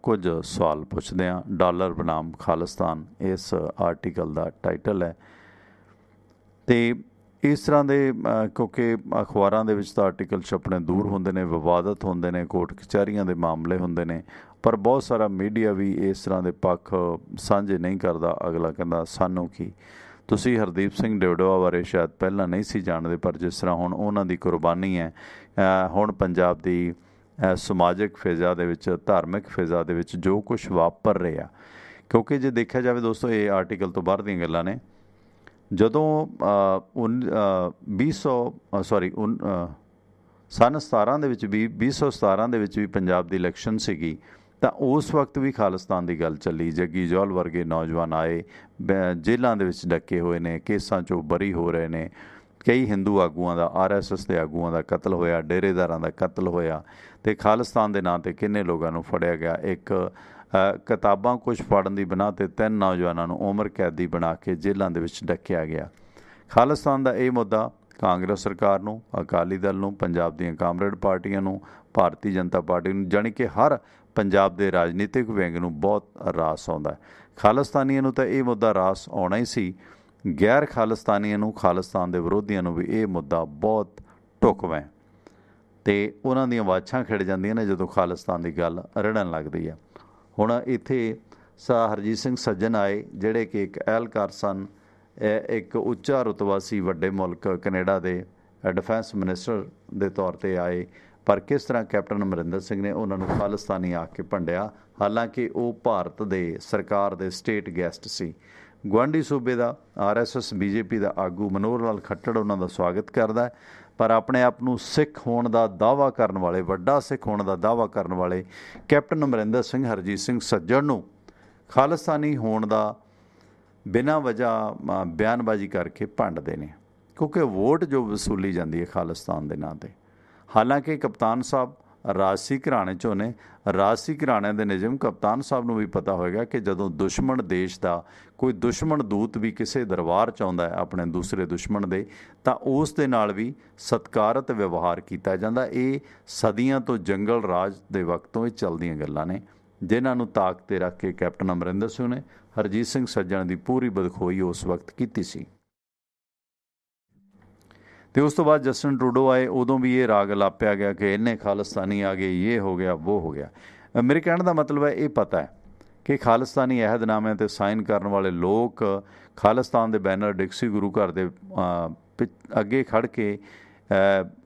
ਕੁਝ ਸਵਾਲ ਪੁੱਛਦੇ ਹਾਂ। ਡਾਲਰ ਬਨਾਮ ਖਾਲਿਸਤਾਨ ਇਸ ਆਰਟੀਕਲ ਦਾ ਟਾਈਟਲ ਹੈ। ਅਤੇ ਇਸ ਤਰ੍ਹਾਂ ਦੇ ਕਿਉਂਕਿ ਅਖਬਾਰਾਂ ਦੇ ਵਿੱਚ ਤਾਂ ਆਰਟੀਕਲ ਛਪਣੇ ਦੂਰ ਹੁੰਦੇ ਨੇ, ਵਿਵਾਦਤ ਹੁੰਦੇ ਨੇ, ਕੋਰਟ ਕਚਹਿਰੀਆਂ ਦੇ ਮਾਮਲੇ ਹੁੰਦੇ ਨੇ, ਪਰ ਬਹੁਤ ਸਾਰਾ ਮੀਡੀਆ ਵੀ ਇਸ ਤਰ੍ਹਾਂ ਦੇ ਪੱਖ ਸਾਂਝੇ ਨਹੀਂ ਕਰਦਾ। ਅਗਲਾ ਕਹਿੰਦਾ ਸਾਨੂੰ ਕੀ। ਤੁਸੀਂ ਹਰਦੀਪ ਸਿੰਘ ਡਿਡਵਾ ਬਾਰੇ ਸ਼ਾਇਦ ਪਹਿਲਾਂ ਨਹੀਂ ਸੀ ਜਾਣਦੇ, ਪਰ ਜਿਸ ਤਰ੍ਹਾਂ ਹੁਣ ਉਹਨਾਂ ਦੀ ਕੁਰਬਾਨੀ ਹੈ, ਹੁਣ ਪੰਜਾਬ ਦੀ ਸਮਾਜਿਕ ਫਿਜ਼ਾ ਦੇ ਵਿੱਚ, ਧਾਰਮਿਕ ਫਿਜ਼ਾ ਦੇ ਵਿੱਚ ਜੋ ਕੁਛ ਵਾਪਰ ਰਿਹਾ, ਕਿਉਂਕਿ ਜੇ ਦੇਖਿਆ ਜਾਵੇ ਦੋਸਤੋ, ਇਹ ਆਰਟੀਕਲ ਤੋਂ ਬਾਹਰ ਦੀਆਂ ਗੱਲਾਂ ਨੇ। ਜਦੋਂ ਸੰਨ 17 ਦੇ ਵਿੱਚ ਵੀ 2017 ਦੇ ਵਿੱਚ ਵੀ ਪੰਜਾਬ ਦੀ ਇਲੈਕਸ਼ਨ ਸੀਗੀ, ਤਾਂ ਉਸ ਵਕਤ ਵੀ ਖਾਲਿਸਤਾਨ ਦੀ ਗੱਲ ਚੱਲੀ। ਜੱਗੀ ਜੌਹਲ ਵਰਗੇ ਨੌਜਵਾਨ ਆਏ, ਜੇਲ੍ਹਾਂ ਦੇ ਵਿੱਚ ਡੱਕੇ ਹੋਏ ਨੇ, ਕੇਸਾਂ 'ਚੋਂ ਬਰੀ ਹੋ ਰਹੇ ਨੇ। ਕਈ ਹਿੰਦੂ ਆਗੂਆਂ ਦਾ, RSS ਦੇ ਆਗੂਆਂ ਦਾ ਕਤਲ ਹੋਇਆ, ਡੇਰੇਦਾਰਾਂ ਦਾ ਕਤਲ ਹੋਇਆ, ਅਤੇ ਖਾਲਿਸਤਾਨ ਦੇ ਨਾਂ 'ਤੇ ਕਿੰਨੇ ਲੋਕਾਂ ਨੂੰ ਫੜਿਆ ਗਿਆ। ਇੱਕ ਕਿਤਾਬਾਂ ਕੁਛ ਪੜ੍ਹਨ ਦੀ ਬਿਨਾਂ 'ਤੇ 3 ਨੌਜਵਾਨਾਂ ਨੂੰ ਉਮਰ ਕੈਦੀ ਬਣਾ ਕੇ ਜੇਲ੍ਹਾਂ ਦੇ ਵਿੱਚ ਡੱਕਿਆ ਗਿਆ। ਖਾਲਿਸਤਾਨ ਦਾ ਇਹ ਮੁੱਦਾ ਕਾਂਗਰਸ ਸਰਕਾਰ ਨੂੰ, ਅਕਾਲੀ ਦਲ ਨੂੰ, ਪੰਜਾਬ ਦੀਆਂ ਕਾਮਰੇਡ ਪਾਰਟੀਆਂ ਨੂੰ, ਭਾਰਤੀ ਜਨਤਾ ਪਾਰਟੀ ਨੂੰ, ਜਾਣੀ ਕਿ ਹਰ ਪੰਜਾਬ ਦੇ ਰਾਜਨੀਤਿਕ ਵਿੰਗ ਨੂੰ ਬਹੁਤ ਰਾਸ ਆਉਂਦਾ। ਖਾਲਿਸਤਾਨੀਆਂ ਨੂੰ ਤਾਂ ਇਹ ਮੁੱਦਾ ਰਾਸ ਆਉਣਾ ਹੀ ਸੀ, ਗੈਰ ਖਾਲਿਸਤਾਨੀਆਂ ਨੂੰ, ਖਾਲਿਸਤਾਨ ਦੇ ਵਿਰੋਧੀਆਂ ਨੂੰ ਵੀ ਇਹ ਮੁੱਦਾ ਬਹੁਤ ਢੁਕਵਾਂ, ਅਤੇ ਉਹਨਾਂ ਦੀਆਂ ਵਾਛਾਂ ਖਿੜ ਜਾਂਦੀਆਂ ਨੇ ਜਦੋਂ ਖਾਲਿਸਤਾਨ ਦੀ ਗੱਲ ਰੜਨ ਲੱਗਦੀ ਹੈ। ਹੁਣ ਇੱਥੇ ਹਰਜੀਤ ਸਿੰਘ ਸੱਜਣ ਆਏ, ਜਿਹੜੇ ਕਿ ਇੱਕ ਅਹਿਲਕਾਰ ਸਨ, ਇੱਕ ਉੱਚਾ ਰੁਤਬਾ ਸੀ ਵੱਡੇ ਮੁਲਕ ਕੈਨੇਡਾ ਦੇ ਡਿਫੈਂਸ ਮਿਨਿਸਟਰ ਦੇ ਤੌਰ 'ਤੇ ਆਏ, ਪਰ ਕਿਸ ਤਰ੍ਹਾਂ ਕੈਪਟਨ ਅਮਰਿੰਦਰ ਸਿੰਘ ਨੇ ਉਹਨਾਂ ਨੂੰ ਖਾਲਿਸਤਾਨੀ ਆ ਕੇ ਭੰਡਿਆ, ਹਾਲਾਂਕਿ ਉਹ ਭਾਰਤ ਦੇ ਸਰਕਾਰ ਦੇ ਸਟੇਟ ਗੈਸਟ ਸੀ। ਗੁਆਂਢੀ ਸੂਬੇ ਦਾ RSS BJP ਦਾ ਆਗੂ ਮਨੋਹਰ ਲਾਲ ਖੱਟੜ ਉਹਨਾਂ ਦਾ ਸਵਾਗਤ ਕਰਦਾ, ਪਰ ਆਪਣੇ ਆਪ ਨੂੰ ਸਿੱਖ ਹੋਣ ਦਾ ਦਾਅਵਾ ਕਰਨ ਵਾਲੇ, ਵੱਡਾ ਸਿੱਖ ਹੋਣ ਦਾ ਦਾਅਵਾ ਕਰਨ ਵਾਲੇ ਕੈਪਟਨ ਅਮਰਿੰਦਰ ਸਿੰਘ, ਹਰਜੀਤ ਸਿੰਘ ਸੱਜਣ ਨੂੰ ਖਾਲਿਸਤਾਨੀ ਹੋਣ ਦਾ ਬਿਨਾਂ ਵਜ੍ਹਾ ਬਿਆਨਬਾਜ਼ੀ ਕਰਕੇ ਭੰਡਦੇ ਨੇ, ਕਿਉਂਕਿ ਵੋਟ ਜੋ ਵਸੂਲੀ ਜਾਂਦੀ ਹੈ ਖਾਲਿਸਤਾਨ ਦੇ ਨਾਂ 'ਤੇ। ਹਾਲਾਂਕਿ ਕਪਤਾਨ ਸਾਹਿਬ ਰਾਜਸੀ ਘਰਾਣੇ 'ਚੋਂ ਨੇ। ਰਾਜਸੀ ਘਰਾਣਿਆਂ ਦੇ ਨਿਯਮ ਕਪਤਾਨ ਸਾਹਿਬ ਨੂੰ ਵੀ ਪਤਾ ਹੋਏਗਾ ਕਿ ਜਦੋਂ ਦੁਸ਼ਮਣ ਦੇਸ਼ ਦਾ ਕੋਈ ਦੁਸ਼ਮਣ ਦੂਤ ਵੀ ਕਿਸੇ ਦਰਬਾਰ 'ਚ ਆਉਂਦਾ ਹੈ ਆਪਣੇ ਦੂਸਰੇ ਦੁਸ਼ਮਣ ਦੇ, ਤਾਂ ਉਸ ਦੇ ਨਾਲ ਵੀ ਸਤਿਕਾਰਤ ਵਿਵਹਾਰ ਕੀਤਾ ਜਾਂਦਾ। ਇਹ ਸਦੀਆਂ ਤੋਂ ਜੰਗਲ ਰਾਜ ਦੇ ਵਕਤੋਂ ਇਹ ਚੱਲਦੀਆਂ ਗੱਲਾਂ ਨੇ, ਜਿਨ੍ਹਾਂ ਨੂੰ ਤਾਕ 'ਤੇ ਰੱਖ ਕੇ ਕੈਪਟਨ ਅਮਰਿੰਦਰ ਸਿੰਘ ਨੇ ਹਰਜੀਤ ਸਿੰਘ ਸੱਜਣ ਦੀ ਪੂਰੀ ਬਦਖੋਈ ਉਸ ਵਕਤ ਕੀਤੀ ਸੀ। ਤੇ ਉਸ ਤੋਂ ਬਾਅਦ ਜਸਟਿਨ ਟਰੂਡੋ ਆਏ, ਉਦੋਂ ਵੀ ਇਹ ਰਾਗ ਲਾਪਿਆ ਗਿਆ ਕਿ ਇੰਨੇ ਖਾਲਿਸਤਾਨੀ ਆ ਗਏ, ਇਹ ਹੋ ਗਿਆ ਵੋ ਹੋ ਗਿਆ। ਮੇਰੇ ਕਹਿਣ ਦਾ ਮਤਲਬ ਹੈ ਇਹ ਪਤਾ ਹੈ ਕਿ ਖਾਲਿਸਤਾਨੀ ਅਹਿਦਨਾਮਿਆਂ 'ਤੇ ਸਾਈਨ ਕਰਨ ਵਾਲੇ ਲੋਕ ਖਾਲਿਸਤਾਨ ਦੇ ਬੈਨਰ ਡਿਕਸੀ ਗੁਰੂ ਘਰ ਦੇ ਅੱਗੇ ਖੜ੍ਹ ਕੇ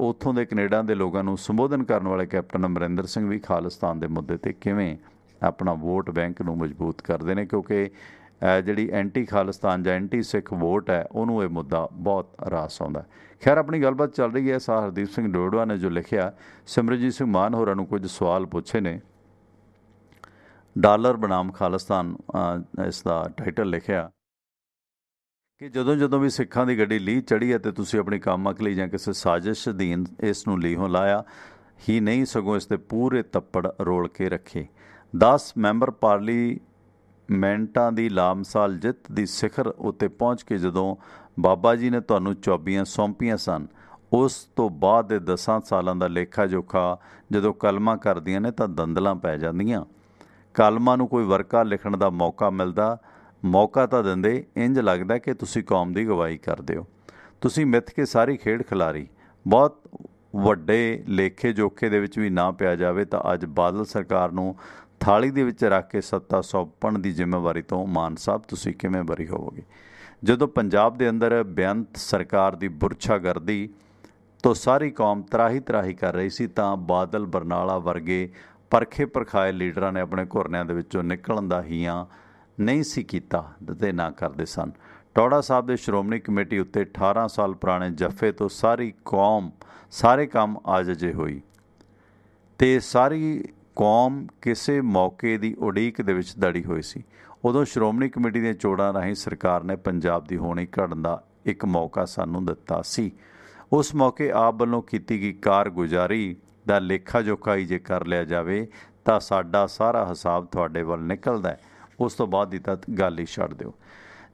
ਉੱਥੋਂ ਦੇ ਕੈਨੇਡਾ ਦੇ ਲੋਕਾਂ ਨੂੰ ਸੰਬੋਧਨ ਕਰਨ ਵਾਲੇ ਕੈਪਟਨ ਅਮਰਿੰਦਰ ਸਿੰਘ ਵੀ ਖਾਲਿਸਤਾਨ ਦੇ ਮੁੱਦੇ 'ਤੇ ਕਿਵੇਂ ਆਪਣਾ ਵੋਟ ਬੈਂਕ ਨੂੰ ਮਜ਼ਬੂਤ ਕਰਦੇ ਨੇ, ਕਿਉਂਕਿ ਜਿਹੜੀ ਐਂਟੀ ਖਾਲਿਸਤਾਨ ਜਾਂ ਐਂਟੀ ਸਿੱਖ ਵੋਟ ਹੈ ਉਹਨੂੰ ਇਹ ਮੁੱਦਾ ਬਹੁਤ ਰਾਸ ਆਉਂਦਾ। ਖੈਰ, ਆਪਣੀ ਗੱਲਬਾਤ ਚੱਲ ਰਹੀ ਹੈ। ਸਾਰ ਹਰਦੀਪ ਸਿੰਘ ਡੋਡਵਾ ਨੇ ਜੋ ਲਿਖਿਆ, ਸਿਮਰਜੀਤ ਸਿੰਘ ਮਾਨ ਹੋਰਾਂ ਨੂੰ ਕੁਝ ਸਵਾਲ ਪੁੱਛੇ ਨੇ। ਡਾਲਰ ਬਨਾਮ ਖਾਲਿਸਤਾਨ ਇਸ ਦਾ ਟਾਈਟਲ ਲਿਖਿਆ ਕਿ ਜਦੋਂ ਵੀ ਸਿੱਖਾਂ ਦੀ ਗੱਡੀ ਲੀਹ ਚੜ੍ਹੀ ਹੈ ਤੇ ਤੁਸੀਂ ਆਪਣੀ ਕਾਮਕ ਲਈ ਜਾਂ ਕਿਸੇ ਸਾਜ਼ਿਸ਼ ਅਧੀਨ ਇਸ ਨੂੰ ਲੀਹੋਂ ਲਾਇਆ ਹੀ ਨਹੀਂ, ਸਗੋਂ ਇਸ ਦੇ ਪੂਰੇ ਤੱਪੜ ਰੋਲ ਕੇ ਰੱਖੇ। 10 ਮੈਂਬਰ ਪਾਰਲੀਮੈਂਟਾਂ ਦੀ ਲਾਮਸਾਲ ਜਿੱਤ ਦੀ ਸਿਖਰ ਉੱਤੇ ਪਹੁੰਚ ਕੇ ਜਦੋਂ ਬਾਬਾ ਜੀ ਨੇ ਤੁਹਾਨੂੰ ਚੌਬੀਆਂ ਸੌਂਪੀਆਂ ਸਨ, ਉਸ ਤੋਂ ਬਾਅਦ ਦੇ 10 ਸਾਲਾਂ ਦਾ ਲੇਖਾ ਜੋਖਾ ਜਦੋਂ ਕਲਮਾਂ ਕਰਦੀਆਂ ਨੇ ਤਾਂ ਦੰਦਲਾਂ ਪੈ ਜਾਂਦੀਆਂ। ਕਲਮਾਂ ਨੂੰ ਕੋਈ ਵਰਕਾ ਲਿਖਣ ਦਾ ਮੌਕਾ ਤਾਂ ਦਿੰਦੇ, ਇੰਜ ਲੱਗਦਾ ਕਿ ਤੁਸੀਂ ਕੌਮ ਦੀ ਅਗਵਾਈ ਕਰਦੇ ਹੋ। ਤੁਸੀਂ ਮਿੱਥ ਕੇ ਸਾਰੀ ਖੇਡ ਖਿਲਾਰੀ। ਬਹੁਤ ਵੱਡੇ ਲੇਖੇ ਜੋਖੇ ਦੇ ਵਿੱਚ ਵੀ ਨਾ ਪਿਆ ਜਾਵੇ ਤਾਂ ਅੱਜ ਬਾਦਲ ਸਰਕਾਰ ਨੂੰ ਥਾਲੀ ਦੇ ਵਿੱਚ ਰੱਖ ਕੇ ਸੱਤਾ ਸੌਂਪਣ ਦੀ ਜ਼ਿੰਮੇਵਾਰੀ ਤੋਂ ਮਾਨ ਸਾਹਿਬ ਤੁਸੀਂ ਕਿਵੇਂ ਬਰੀ ਹੋਵੋਗੇ? ਜਦੋਂ ਪੰਜਾਬ ਦੇ ਅੰਦਰ ਬੇਅੰਤ ਸਰਕਾਰ ਦੀ ਬੁਰਛਾਗਰਦੀ ਤੋਂ ਸਾਰੀ ਕੌਮ ਤਰਾਹੀ ਕਰ ਰਹੀ ਸੀ ਤਾਂ ਬਾਦਲ ਬਰਨਾਲਾ ਵਰਗੇ ਪਰਖੇ ਪਰਖਾਏ ਲੀਡਰਾਂ ਨੇ ਆਪਣੇ ਘੁਰਨਿਆਂ ਦੇ ਵਿੱਚੋਂ ਨਿਕਲਣ ਦਾ ਹੀਆਂ ਨਹੀਂ ਸੀ ਕੀਤਾ ਤੇ ਨਾ ਕਰਦੇ ਸਨ। ਟੌੜਾ ਸਾਹਿਬ ਦੇ ਸ਼੍ਰੋਮਣੀ ਕਮੇਟੀ ਉੱਤੇ 18 ਸਾਲ ਪੁਰਾਣੇ ਜੱਫੇ ਤੋਂ ਸਾਰੇ ਕੰਮ ਆਜਜੇ ਹੋਈ ਤੇ ਸਾਰੀ ਕੌਮ ਕਿਸੇ ਮੌਕੇ ਦੀ ਉਡੀਕ ਦੇ ਵਿੱਚ ਦੜੀ ਹੋਈ ਸੀ। ਉਦੋਂ ਸ਼੍ਰੋਮਣੀ ਕਮੇਟੀ ਦੀਆਂ ਚੋਣਾਂ ਰਾਹੀਂ ਸਰਕਾਰ ਨੇ ਪੰਜਾਬ ਦੀ ਹੋਣੀ ਘੜਨ ਦਾ ਇੱਕ ਮੌਕਾ ਸਾਨੂੰ ਦਿੱਤਾ ਸੀ। ਉਸ ਮੌਕੇ ਆਪ ਵੱਲੋਂ ਕੀਤੀ ਗਈ ਕਾਰਗੁਜ਼ਾਰੀ ਦਾ ਲੇਖਾ ਜੋਖਾ ਹੀ ਜੇ ਕਰ ਲਿਆ ਜਾਵੇ ਤਾਂ ਸਾਡਾ ਸਾਰਾ ਹਿਸਾਬ ਤੁਹਾਡੇ ਵੱਲ ਨਿਕਲਦਾ ਹੈ। ਉਸ ਤੋਂ ਬਾਅਦ ਦੀ ਤਾਂ ਗੱਲ ਹੀ ਛੱਡ ਦਿਓ।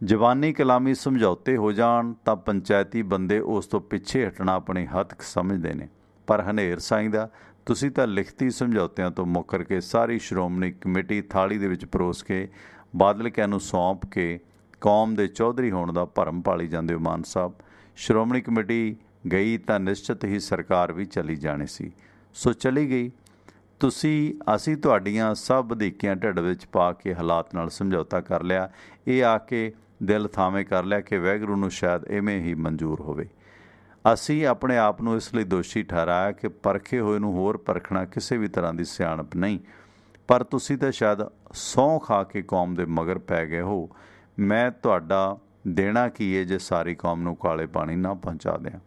ਜ਼ਬਾਨੀ ਕਲਾਮੀ ਸਮਝੌਤੇ ਹੋ ਜਾਣ ਤਾਂ ਪੰਚਾਇਤੀ ਬੰਦੇ ਉਸ ਤੋਂ ਪਿੱਛੇ ਹਟਣਾ ਆਪਣੇ ਹੱਥ ਸਮਝਦੇ ਨੇ, ਪਰ ਹਨੇਰ ਸਾਈਂ ਦਾ ਤੁਸੀਂ ਤਾਂ ਲਿਖਤੀ ਸਮਝੌਤਿਆਂ ਤੋਂ ਮੁੱਕਰ ਕੇ ਸਾਰੀ ਸ਼੍ਰੋਮਣੀ ਕਮੇਟੀ ਥਾਲੀ ਦੇ ਵਿੱਚ ਪਰੋਸ ਕੇ ਬਾਦਲ ਕਿਆਂ ਨੂੰ ਸੌਂਪ ਕੇ ਕੌਮ ਦੇ ਚੌਧਰੀ ਹੋਣ ਦਾ ਭਰਮ ਪਾਲੀ ਜਾਂਦੇ ਹੋ। ਮਾਨ ਸਾਹਿਬ, ਸ਼੍ਰੋਮਣੀ ਕਮੇਟੀ ਗਈ ਤਾਂ ਨਿਸ਼ਚਿਤ ਹੀ ਸਰਕਾਰ ਵੀ ਚਲੀ ਜਾਣੀ ਸੀ, ਸੋ ਚਲੀ ਗਈ। ਅਸੀਂ ਤੁਹਾਡੀਆਂ ਸਭ ਵਧੀਕੀਆਂ ਢਿੱਡ ਵਿੱਚ ਪਾ ਕੇ ਹਾਲਾਤ ਨਾਲ ਸਮਝੌਤਾ ਕਰ ਲਿਆ। ਇਹ ਆ ਕੇ ਦਿਲ ਥਾਵੇਂ ਕਰ ਲਿਆ ਕਿ ਵਾਹਿਗੁਰੂ ਨੂੰ ਸ਼ਾਇਦ ਇਵੇਂ ਹੀ ਮਨਜ਼ੂਰ ਹੋਵੇ। ਅਸੀਂ ਆਪਣੇ ਆਪ ਨੂੰ ਇਸ ਲਈ ਦੋਸ਼ੀ ਠਹਿਰਾਇਆ ਕਿ ਪਰਖੇ ਹੋਏ ਨੂੰ ਹੋਰ ਪਰਖਣਾ ਕਿਸੇ ਵੀ ਤਰ੍ਹਾਂ ਦੀ ਸਿਆਣਪ ਨਹੀਂ, ਪਰ ਤੁਸੀਂ ਤਾਂ ਸ਼ਾਇਦ ਸਹੁੰ ਖਾ ਕੇ ਕੌਮ ਦੇ ਮਗਰ ਪੈ ਗਏ ਹੋ। ਮੈਂ ਤੁਹਾਡਾ ਦੇਣਾ ਕੀ ਹੈ ਜੇ ਸਾਰੀ ਕੌਮ ਨੂੰ ਕਾਲੇ ਪਾਣੀ ਨਾ ਪਹੁੰਚਾ ਦਿਆਂ।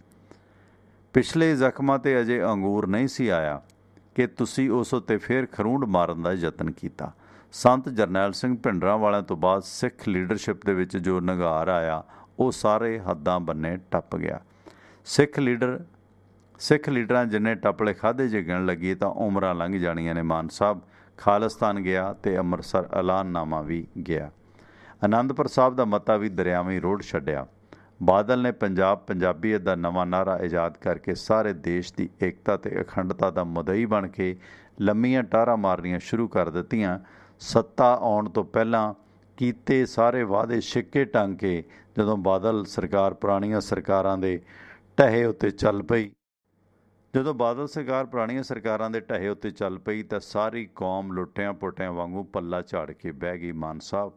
ਪਿਛਲੇ ਜ਼ਖਮਾਂ 'ਤੇ ਅਜੇ ਅੰਗੂਰ ਨਹੀਂ ਸੀ ਆਇਆ ਕਿ ਤੁਸੀਂ ਉਸ ਉੱਤੇ ਫਿਰ ਖਰੂੰਡ ਮਾਰਨ ਦਾ ਯਤਨ ਕੀਤਾ। ਸੰਤ ਜਰਨੈਲ ਸਿੰਘ ਭਿੰਡਰਾਂਵਾਲਿਆਂ ਤੋਂ ਬਾਅਦ ਸਿੱਖ ਲੀਡਰਸ਼ਿਪ ਦੇ ਵਿੱਚ ਜੋ ਨਿਘਾਰ ਆਇਆ ਉਹ ਸਾਰੇ ਹੱਦਾਂ ਬੰਨੇ ਟੱਪ ਗਿਆ। ਸਿੱਖ ਲੀਡਰਾਂ ਜਿੰਨੇ ਟੱਪਲੇ ਖਾਧੇ ਜੇ ਗਿਣ ਲੱਗੀਏ ਤਾਂ ਉਮਰਾਂ ਲੰਘ ਜਾਣੀਆਂ ਨੇ। ਮਾਨ ਸਾਹਿਬ, ਖਾਲਿਸਤਾਨ ਗਿਆ ਤੇ ਅੰਮ੍ਰਿਤਸਰ ਐਲਾਨਨਾਮਾ ਵੀ ਗਿਆ। ਆਨੰਦਪੁਰ ਸਾਹਿਬ ਦਾ ਮਤਾ ਵੀ ਦਰਿਆਵੀਂ ਰੋਡ ਛੱਡਿਆ। ਬਾਦਲ ਨੇ ਪੰਜਾਬੀਅਤ ਦਾ ਨਵਾਂ ਨਾਅਰਾ ਇਜਾਦ ਕਰਕੇ ਸਾਰੇ ਦੇਸ਼ ਦੀ ਏਕਤਾ ਤੇ ਅਖੰਡਤਾ ਦਾ ਮੁਦਈ ਬਣ ਕੇ ਲੰਮੀਆਂ ਟਾਰਾਂ ਮਾਰਨੀਆਂ ਸ਼ੁਰੂ ਕਰ ਦਿੱਤੀਆਂ। ਸੱਤਾ ਆਉਣ ਤੋਂ ਪਹਿਲਾਂ ਕੀਤੇ ਸਾਰੇ ਵਾਅਦੇ ਛਿੱਕੇ ਟੰਗ ਕੇ ਜਦੋਂ ਬਾਦਲ ਸਰਕਾਰ ਪੁਰਾਣੀਆਂ ਸਰਕਾਰਾਂ ਦੇ ਢਹੇ ਉੱਤੇ ਚੱਲ ਪਈ ਤਾਂ ਸਾਰੀ ਕੌਮ ਲੁੱਟਿਆਂ ਪੁੱਟਿਆਂ ਵਾਂਗੂ ਪੱਲਾ ਝਾੜ ਕੇ ਬਹਿ ਗਈ। ਮਾਨ ਸਾਹਿਬ,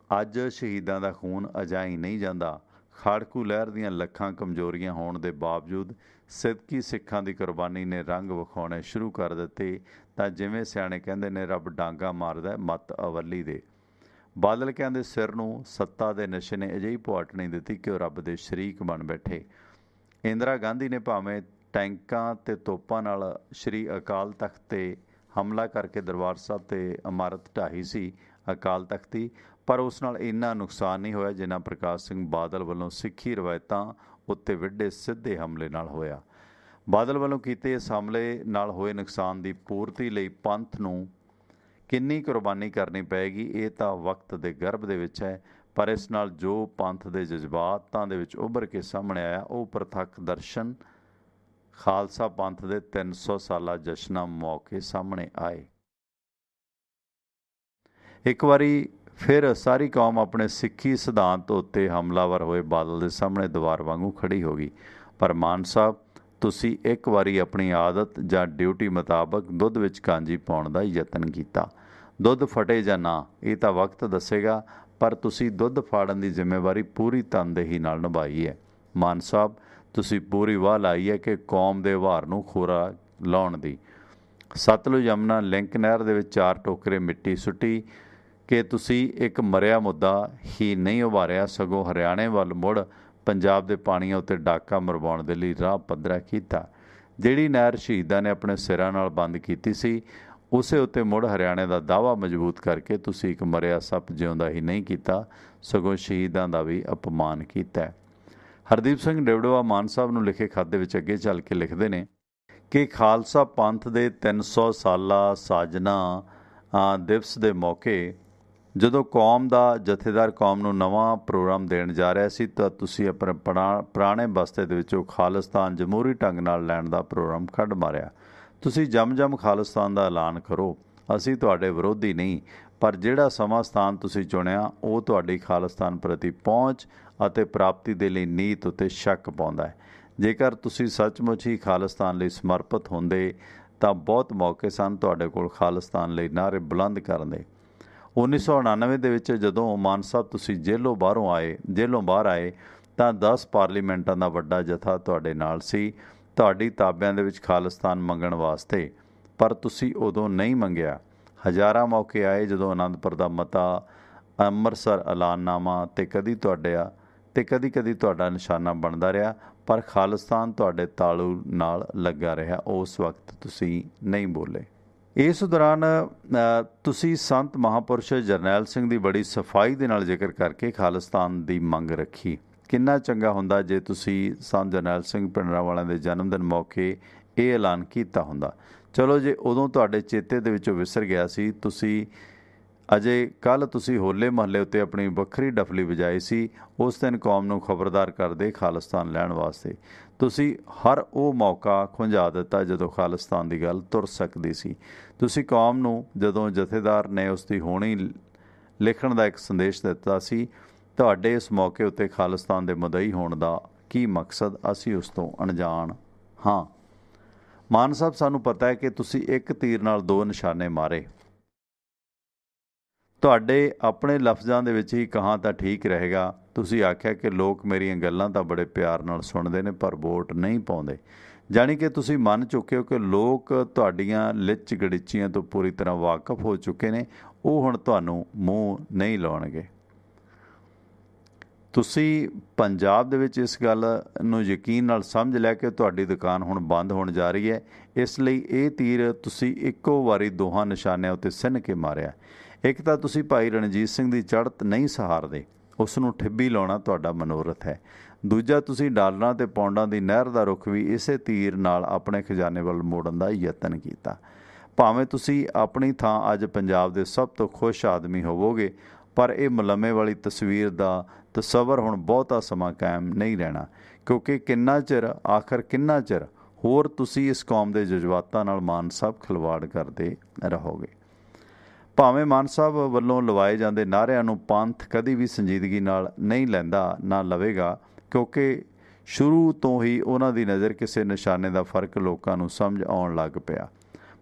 ਅੱਜ ਸ਼ਹੀਦਾਂ ਦਾ ਖੂਨ ਅਜਾਈ ਨਹੀਂ ਜਾਂਦਾ। ਖਾੜਕੂ ਲਹਿਰ ਦੀਆਂ ਲੱਖਾਂ ਕਮਜ਼ੋਰੀਆਂ ਹੋਣ ਦੇ ਬਾਵਜੂਦ ਸਿਦਕੀ ਸਿੱਖਾਂ ਦੀ ਕੁਰਬਾਨੀ ਨੇ ਰੰਗ ਵਿਖਾਉਣੇ ਸ਼ੁਰੂ ਕਰ ਦਿੱਤੇ ਤਾਂ ਜਿਵੇਂ ਸਿਆਣੇ ਕਹਿੰਦੇ ਨੇ, ਰੱਬ ਡਾਂਗਾ ਮਾਰਦਾ ਮੱਤ ਅਵੱਲੀ ਦੇ। ਬਾਦਲ ਕਹਿੰਦੇ ਸਿਰ ਨੂੰ ਸੱਤਾ ਦੇ ਨਸ਼ੇ ਨੇ ਅਜਿਹੀ ਪੁਆਟ ਨਹੀਂ ਦਿੱਤੀ ਕਿ ਉਹ ਰੱਬ ਦੇ ਸ਼ਰੀਕ ਬਣ ਬੈਠੇ। ਇੰਦਰਾ ਗਾਂਧੀ ਨੇ ਭਾਵੇਂ ਟੈਂਕਾਂ ਤੇ ਤੋਪਾਂ ਨਾਲ ਸ਼੍ਰੀ ਅਕਾਲ ਤਖਤ 'ਤੇ ਹਮਲਾ ਕਰਕੇ ਦਰਬਾਰ ਸਾਹਿਬ 'ਤੇ ਇਮਾਰਤ ਢਾਹੀ ਸੀ ਅਕਾਲ ਤਖਤ ਦੀ, ਪਰ ਉਸ ਨਾਲ ਇੰਨਾ ਨੁਕਸਾਨ ਨਹੀਂ ਹੋਇਆ ਜਿੰਨਾ ਪ੍ਰਕਾਸ਼ ਸਿੰਘ ਬਾਦਲ ਵੱਲੋਂ ਸਿੱਖੀ ਰਵਾਇਤਾਂ ਉੱਤੇ ਵਿੱਢੇ ਸਿੱਧੇ ਹਮਲੇ ਨਾਲ ਹੋਇਆ। ਬਾਦਲ ਵੱਲੋਂ ਕੀਤੇ ਇਸ ਹਮਲੇ ਨਾਲ ਹੋਏ ਨੁਕਸਾਨ ਦੀ ਪੂਰਤੀ ਲਈ ਪੰਥ ਨੂੰ ਕਿੰਨੀ ਕੁਰਬਾਨੀ ਕਰਨੀ ਪਏਗੀ, ਇਹ ਤਾਂ ਵਕਤ ਦੇ ਗਰਭ ਦੇ ਵਿੱਚ ਹੈ। ਪਰ ਇਸ ਨਾਲ ਜੋ ਪੰਥ ਦੇ ਜਜ਼ਬਾਤਾਂ ਦੇ ਵਿੱਚ ਉੱਭਰ ਕੇ ਸਾਹਮਣੇ ਆਇਆ, ਉਹ ਪ੍ਰਤੱਖ ਦਰਸ਼ਨ ਖਾਲਸਾ ਪੰਥ ਦੇ 300 ਸਾਲਾ ਜਸ਼ਨਾਂ ਮੌਕੇ ਸਾਹਮਣੇ ਆਏ। ਇੱਕ ਵਾਰੀ ਫਿਰ ਸਾਰੀ ਕੌਮ ਆਪਣੇ ਸਿੱਖੀ ਸਿਧਾਂਤ ਉੱਤੇ ਹਮਲਾਵਰ ਹੋਏ ਬਾਦਲ ਦੇ ਸਾਹਮਣੇ ਦੀਵਾਰ ਵਾਂਗੂ ਖੜੀ ਹੋ ਗਈ। ਪਰ ਮਾਨ ਸਾਹਿਬ, ਤੁਸੀਂ ਇੱਕ ਵਾਰੀ ਆਪਣੀ ਆਦਤ ਜਾਂ ਡਿਊਟੀ ਮੁਤਾਬਕ ਦੁੱਧ ਵਿੱਚ ਕਾਂਜੀ ਪਾਉਣ ਦਾ ਯਤਨ ਕੀਤਾ। ਦੁੱਧ ਫਟੇ ਜਾਂ ਨਾ, ਇਹ ਤਾਂ ਵਕਤ ਦੱਸੇਗਾ, ਪਰ ਤੁਸੀਂ ਦੁੱਧ ਫਾੜਨ ਦੀ ਜ਼ਿੰਮੇਵਾਰੀ ਪੂਰੀ ਤਨਦੇਹੀ ਨਾਲ ਨਿਭਾਈ ਹੈ। ਮਾਨ ਸਾਹਿਬ, ਤੁਸੀਂ ਪੂਰੀ ਵਾਹ ਲਾਈ ਹੈ ਕਿ ਕੌਮ ਦੇ ਉਭਾਰ ਨੂੰ ਖੋਰਾ ਲਾਉਣ ਦੀ। ਸਤਲੁਜ ਯਮੁਨਾ ਲਿੰਕ ਨਹਿਰ ਦੇ ਵਿੱਚ 4 ਟੋਕਰੇ ਮਿੱਟੀ ਸੁੱਟੀ ਕਿ ਤੁਸੀਂ ਇੱਕ ਮਰਿਆ ਮੁੱਦਾ ਹੀ ਨਹੀਂ ਉਭਾਰਿਆ, ਸਗੋਂ ਹਰਿਆਣੇ ਵੱਲ ਮੁੜ ਪੰਜਾਬ ਦੇ ਪਾਣੀਆਂ ਉੱਤੇ ਡਾਕਾ ਮਰਵਾਉਣ ਦੇ ਲਈ ਰਾਹ ਪੱਧਰਾ ਕੀਤਾ। ਜਿਹੜੀ ਨਹਿਰ ਸ਼ਹੀਦਾਂ ਨੇ ਆਪਣੇ ਸਿਰਾਂ ਨਾਲ ਬੰਦ ਕੀਤੀ ਸੀ, ਉਸੇ ਉੱਤੇ ਮੁੜ ਹਰਿਆਣੇ ਦਾ ਦਾਅਵਾ ਮਜ਼ਬੂਤ ਕਰਕੇ ਤੁਸੀਂ ਇੱਕ ਮਰਿਆ ਸੱਪ ਜਿਉਂਦਾ ਹੀ ਨਹੀਂ ਕੀਤਾ, ਸਗੋਂ ਸ਼ਹੀਦਾਂ ਦਾ ਵੀ ਅਪਮਾਨ ਕੀਤਾ। ਹਰਦੀਪ ਸਿੰਘ ਡਿਵੜਵਾ ਮਾਨ ਸਾਹਿਬ ਨੂੰ ਲਿਖੇ ਖੱਤ ਦੇ ਵਿੱਚ ਅੱਗੇ ਚੱਲ ਕੇ ਲਿਖਦੇ ਨੇ ਕਿ ਖਾਲਸਾ ਪੰਥ ਦੇ 300 ਸਾਲਾ ਸਾਜਨਾ ਦਿਵਸ ਦੇ ਮੌਕੇ ਜਦੋਂ ਕੌਮ ਦਾ ਜਥੇਦਾਰ ਕੌਮ ਨੂੰ ਨਵਾਂ ਪ੍ਰੋਗਰਾਮ ਦੇਣ ਜਾ ਰਿਹਾ ਸੀ, ਤਾਂ ਤੁਸੀਂ ਆਪਣੇ ਪੁਰਾਣੇ ਬਸਤੇ ਦੇ ਵਿੱਚੋਂ ਖਾਲਿਸਤਾਨ ਜਮਹੂਰੀ ਢੰਗ ਨਾਲ ਲੈਣ ਦਾ ਪ੍ਰੋਗਰਾਮ ਕੱਢ ਮਾਰਿਆ। ਤੁਸੀਂ ਜਮ ਖਾਲਿਸਤਾਨ ਦਾ ਐਲਾਨ ਕਰੋ, ਅਸੀਂ ਤੁਹਾਡੇ ਵਿਰੋਧੀ ਨਹੀਂ, ਪਰ ਜਿਹੜਾ ਸਮਾਂ ਸਥਾਨ ਤੁਸੀਂ ਚੁਣਿਆ ਉਹ ਤੁਹਾਡੀ ਖਾਲਿਸਤਾਨ ਪ੍ਰਤੀ ਪਹੁੰਚ ਅਤੇ ਪ੍ਰਾਪਤੀ ਦੇ ਲਈ ਨੀਤ ਉੱਤੇ ਸ਼ੱਕ ਪਾਉਂਦਾ ਹੈ। ਜੇਕਰ ਤੁਸੀਂ ਸੱਚਮੁੱਚ ਹੀ ਖਾਲਿਸਤਾਨ ਲਈ ਸਮਰਪਿਤ ਹੁੰਦੇ ਤਾਂ ਬਹੁਤ ਮੌਕੇ ਸਨ ਤੁਹਾਡੇ ਕੋਲ ਖਾਲਿਸਤਾਨ ਲਈ ਨਾਅਰੇ ਬੁਲੰਦ ਕਰਨ ਦੇ। 1999 ਦੇ ਵਿੱਚ ਜਦੋਂ ਮਾਨ ਸਾਹਿਬ ਤੁਸੀਂ ਜੇਲ੍ਹੋਂ ਬਾਹਰ ਆਏ ਤਾਂ 10 ਪਾਰਲੀਮੈਂਟਾਂ ਦਾ ਵੱਡਾ ਜਥਾ ਤੁਹਾਡੇ ਨਾਲ ਸੀ, ਤੁਹਾਡੀ ਤਾਬਿਆਂ ਦੇ ਵਿੱਚ ਖਾਲਿਸਤਾਨ ਮੰਗਣ ਵਾਸਤੇ, ਪਰ ਤੁਸੀਂ ਉਦੋਂ ਨਹੀਂ ਮੰਗਿਆ। ਹਜ਼ਾਰਾਂ ਮੌਕੇ ਆਏ ਜਦੋਂ ਅਨੰਦਪੁਰ ਦਾ ਮਤਾ, ਅੰਮ੍ਰਿਤਸਰ ਐਲਾਨਨਾਮਾ ਤੇ ਕਦੀ ਤੁਹਾਡਾ ਨਿਸ਼ਾਨਾ ਬਣਦਾ ਰਿਹਾ, ਪਰ ਖਾਲਿਸਤਾਨ ਤੁਹਾਡੇ ਤਾਲੂ ਨਾਲ ਲੱਗਾ ਰਿਹਾ। ਉਸ ਵਕਤ ਤੁਸੀਂ ਨਹੀਂ ਬੋਲੇ। ਇਸ ਦੌਰਾਨ ਤੁਸੀਂ ਸੰਤ ਮਹਾਂਪੁਰਸ਼ ਜਰਨੈਲ ਸਿੰਘ ਦੀ ਬੜੀ ਸਫਾਈ ਦੇ ਨਾਲ ਜ਼ਿਕਰ ਕਰਕੇ ਖਾਲਿਸਤਾਨ ਦੀ ਮੰਗ ਰੱਖੀ। ਕਿੰਨਾ ਚੰਗਾ ਹੁੰਦਾ ਜੇ ਤੁਸੀਂ ਸੰਤ ਜਰਨੈਲ ਸਿੰਘ ਭਿੰਡਰਾਂਵਾਲਿਆਂ ਦੇ ਜਨਮ ਦਿਨ ਮੌਕੇ ਇਹ ਐਲਾਨ ਕੀਤਾ ਹੁੰਦਾ। ਚਲੋ ਜੇ ਉਦੋਂ ਤੁਹਾਡੇ ਚੇਤੇ ਦੇ ਵਿੱਚੋਂ ਵਿਸਰ ਗਿਆ ਸੀ, ਕੱਲ੍ਹ ਤੁਸੀਂ ਹੋਲੇ ਮਹੱਲੇ ਉੱਤੇ ਆਪਣੀ ਵੱਖਰੀ ਡਫਲੀ ਵਜਾਈ ਸੀ, ਉਸ ਦਿਨ ਕੌਮ ਨੂੰ ਖਬਰਦਾਰ ਕਰਦੇ ਖਾਲਿਸਤਾਨ ਲੈਣ ਵਾਸਤੇ। ਤੁਸੀਂ ਹਰ ਉਹ ਮੌਕਾ ਖੁੰਝਾ ਦਿੱਤਾ ਜਦੋਂ ਖਾਲਿਸਤਾਨ ਦੀ ਗੱਲ ਤੁਰ ਸਕਦੀ ਸੀ। ਤੁਸੀਂ ਕੌਮ ਨੂੰ ਜਦੋਂ ਜਥੇਦਾਰ ਨੇ ਉਸ ਦੀ ਹੋਣੀ ਲਿਖਣ ਦਾ ਇੱਕ ਸੰਦੇਸ਼ ਦਿੱਤਾ ਸੀ, ਤੁਹਾਡੇ ਇਸ ਮੌਕੇ ਉੱਤੇ ਖਾਲਿਸਤਾਨ ਦੇ ਮੁਦਈ ਹੋਣ ਦਾ ਕੀ ਮਕਸਦ, ਅਸੀਂ ਉਸ ਤੋਂ ਅਣਜਾਣ ਹਾਂ। ਮਾਨ ਸਾਹਿਬ, ਸਾਨੂੰ ਪਤਾ ਹੈ ਕਿ ਤੁਸੀਂ ਇੱਕ ਤੀਰ ਨਾਲ 2 ਨਿਸ਼ਾਨੇ ਮਾਰੇ। ਤੁਹਾਡੇ ਆਪਣੇ ਲਫ਼ਜ਼ਾਂ ਦੇ ਵਿੱਚ ਹੀ ਕਹਾਂ ਤਾਂ ਠੀਕ ਰਹੇਗਾ। ਤੁਸੀਂ ਆਖਿਆ ਕਿ ਲੋਕ ਮੇਰੀਆਂ ਗੱਲਾਂ ਤਾਂ ਬੜੇ ਪਿਆਰ ਨਾਲ ਸੁਣਦੇ ਨੇ, ਪਰ ਵੋਟ ਨਹੀਂ ਪਾਉਂਦੇ। ਜਾਣੀ ਕਿ ਤੁਸੀਂ ਮੰਨ ਚੁੱਕੇ ਹੋ ਕਿ ਲੋਕ ਤੁਹਾਡੀਆਂ ਲਿਚ ਗੜਿੱਚੀਆਂ ਤੋਂ ਪੂਰੀ ਤਰ੍ਹਾਂ ਵਾਕਫ ਹੋ ਚੁੱਕੇ ਨੇ, ਉਹ ਹੁਣ ਤੁਹਾਨੂੰ ਮੂੰਹ ਨਹੀਂ ਲਾਉਣਗੇ। ਤੁਸੀਂ ਪੰਜਾਬ ਦੇ ਵਿੱਚ ਇਸ ਗੱਲ ਨੂੰ ਯਕੀਨ ਨਾਲ ਸਮਝ ਲਿਆ ਕਿ ਤੁਹਾਡੀ ਦੁਕਾਨ ਹੁਣ ਬੰਦ ਹੋਣ ਜਾ ਰਹੀ ਹੈ, ਇਸ ਲਈ ਇਹ ਤੀਰ ਤੁਸੀਂ ਇੱਕੋ ਵਾਰੀ 2 ਨਿਸ਼ਾਨਿਆਂ ਉੱਤੇ ਸਿੰਨ ਕੇ ਮਾਰਿਆ। ਇੱਕ ਤਾਂ ਤੁਸੀਂ ਭਾਈ ਰਣਜੀਤ ਸਿੰਘ ਦੀ ਚੜ੍ਹਤ ਨਹੀਂ ਸਹਾਰਦੇ, ਉਸ ਨੂੰ ਠਿੱਬੀ ਲਾਉਣਾ ਤੁਹਾਡਾ ਮਨੋਰਥ ਹੈ। ਦੂਜਾ, ਤੁਸੀਂ ਡਾਲਰਾਂ ਤੇ ਪੌਂਡਾਂ ਦੀ ਨਹਿਰ ਦਾ ਰੁੱਖ ਵੀ ਇਸੇ ਤੀਰ ਨਾਲ ਆਪਣੇ ਖਜ਼ਾਨੇ ਵੱਲ ਮੋੜਨ ਦਾ ਯਤਨ ਕੀਤਾ। ਭਾਵੇਂ ਤੁਸੀਂ ਆਪਣੀ ਥਾਂ ਅੱਜ ਪੰਜਾਬ ਦੇ ਸਭ ਤੋਂ ਖੁਸ਼ ਆਦਮੀ ਹੋਵੋਗੇ, ਪਰ ਇਹ ਮੁਲੰਮੇ ਵਾਲੀ ਤਸਵੀਰ ਦਾ ਤਸੱਵਰ ਹੁਣ ਬਹੁਤਾ ਸਮਾਂ ਕਾਇਮ ਨਹੀਂ ਰਹਿਣਾ, ਕਿਉਂਕਿ ਕਿੰਨਾ ਚਿਰ ਹੋਰ ਤੁਸੀਂ ਇਸ ਕੌਮ ਦੇ ਜਜ਼ਬਾਤਾਂ ਨਾਲ ਮਾਨ ਸਾਹਿਬ ਖਿਲਵਾੜ ਕਰਦੇ ਰਹੋਗੇ। ਭਾਵੇਂ ਮਾਨ ਸਾਹਿਬ ਵੱਲੋਂ ਲਵਾਏ ਜਾਂਦੇ ਨਾਅਰਿਆਂ ਨੂੰ ਪੰਥ ਕਦੀ ਵੀ ਸੰਜੀਦਗੀ ਨਾਲ ਨਹੀਂ ਲੈਂਦਾ, ਨਾ ਲਵੇਗਾ, ਕਿਉਂਕਿ ਸ਼ੁਰੂ ਤੋਂ ਹੀ ਉਹਨਾਂ ਦੀ ਨਜ਼ਰ ਕਿਸੇ ਨਿਸ਼ਾਨੇ ਦਾ ਫਰਕ ਲੋਕਾਂ ਨੂੰ ਸਮਝ ਆਉਣ ਲੱਗ ਪਿਆ।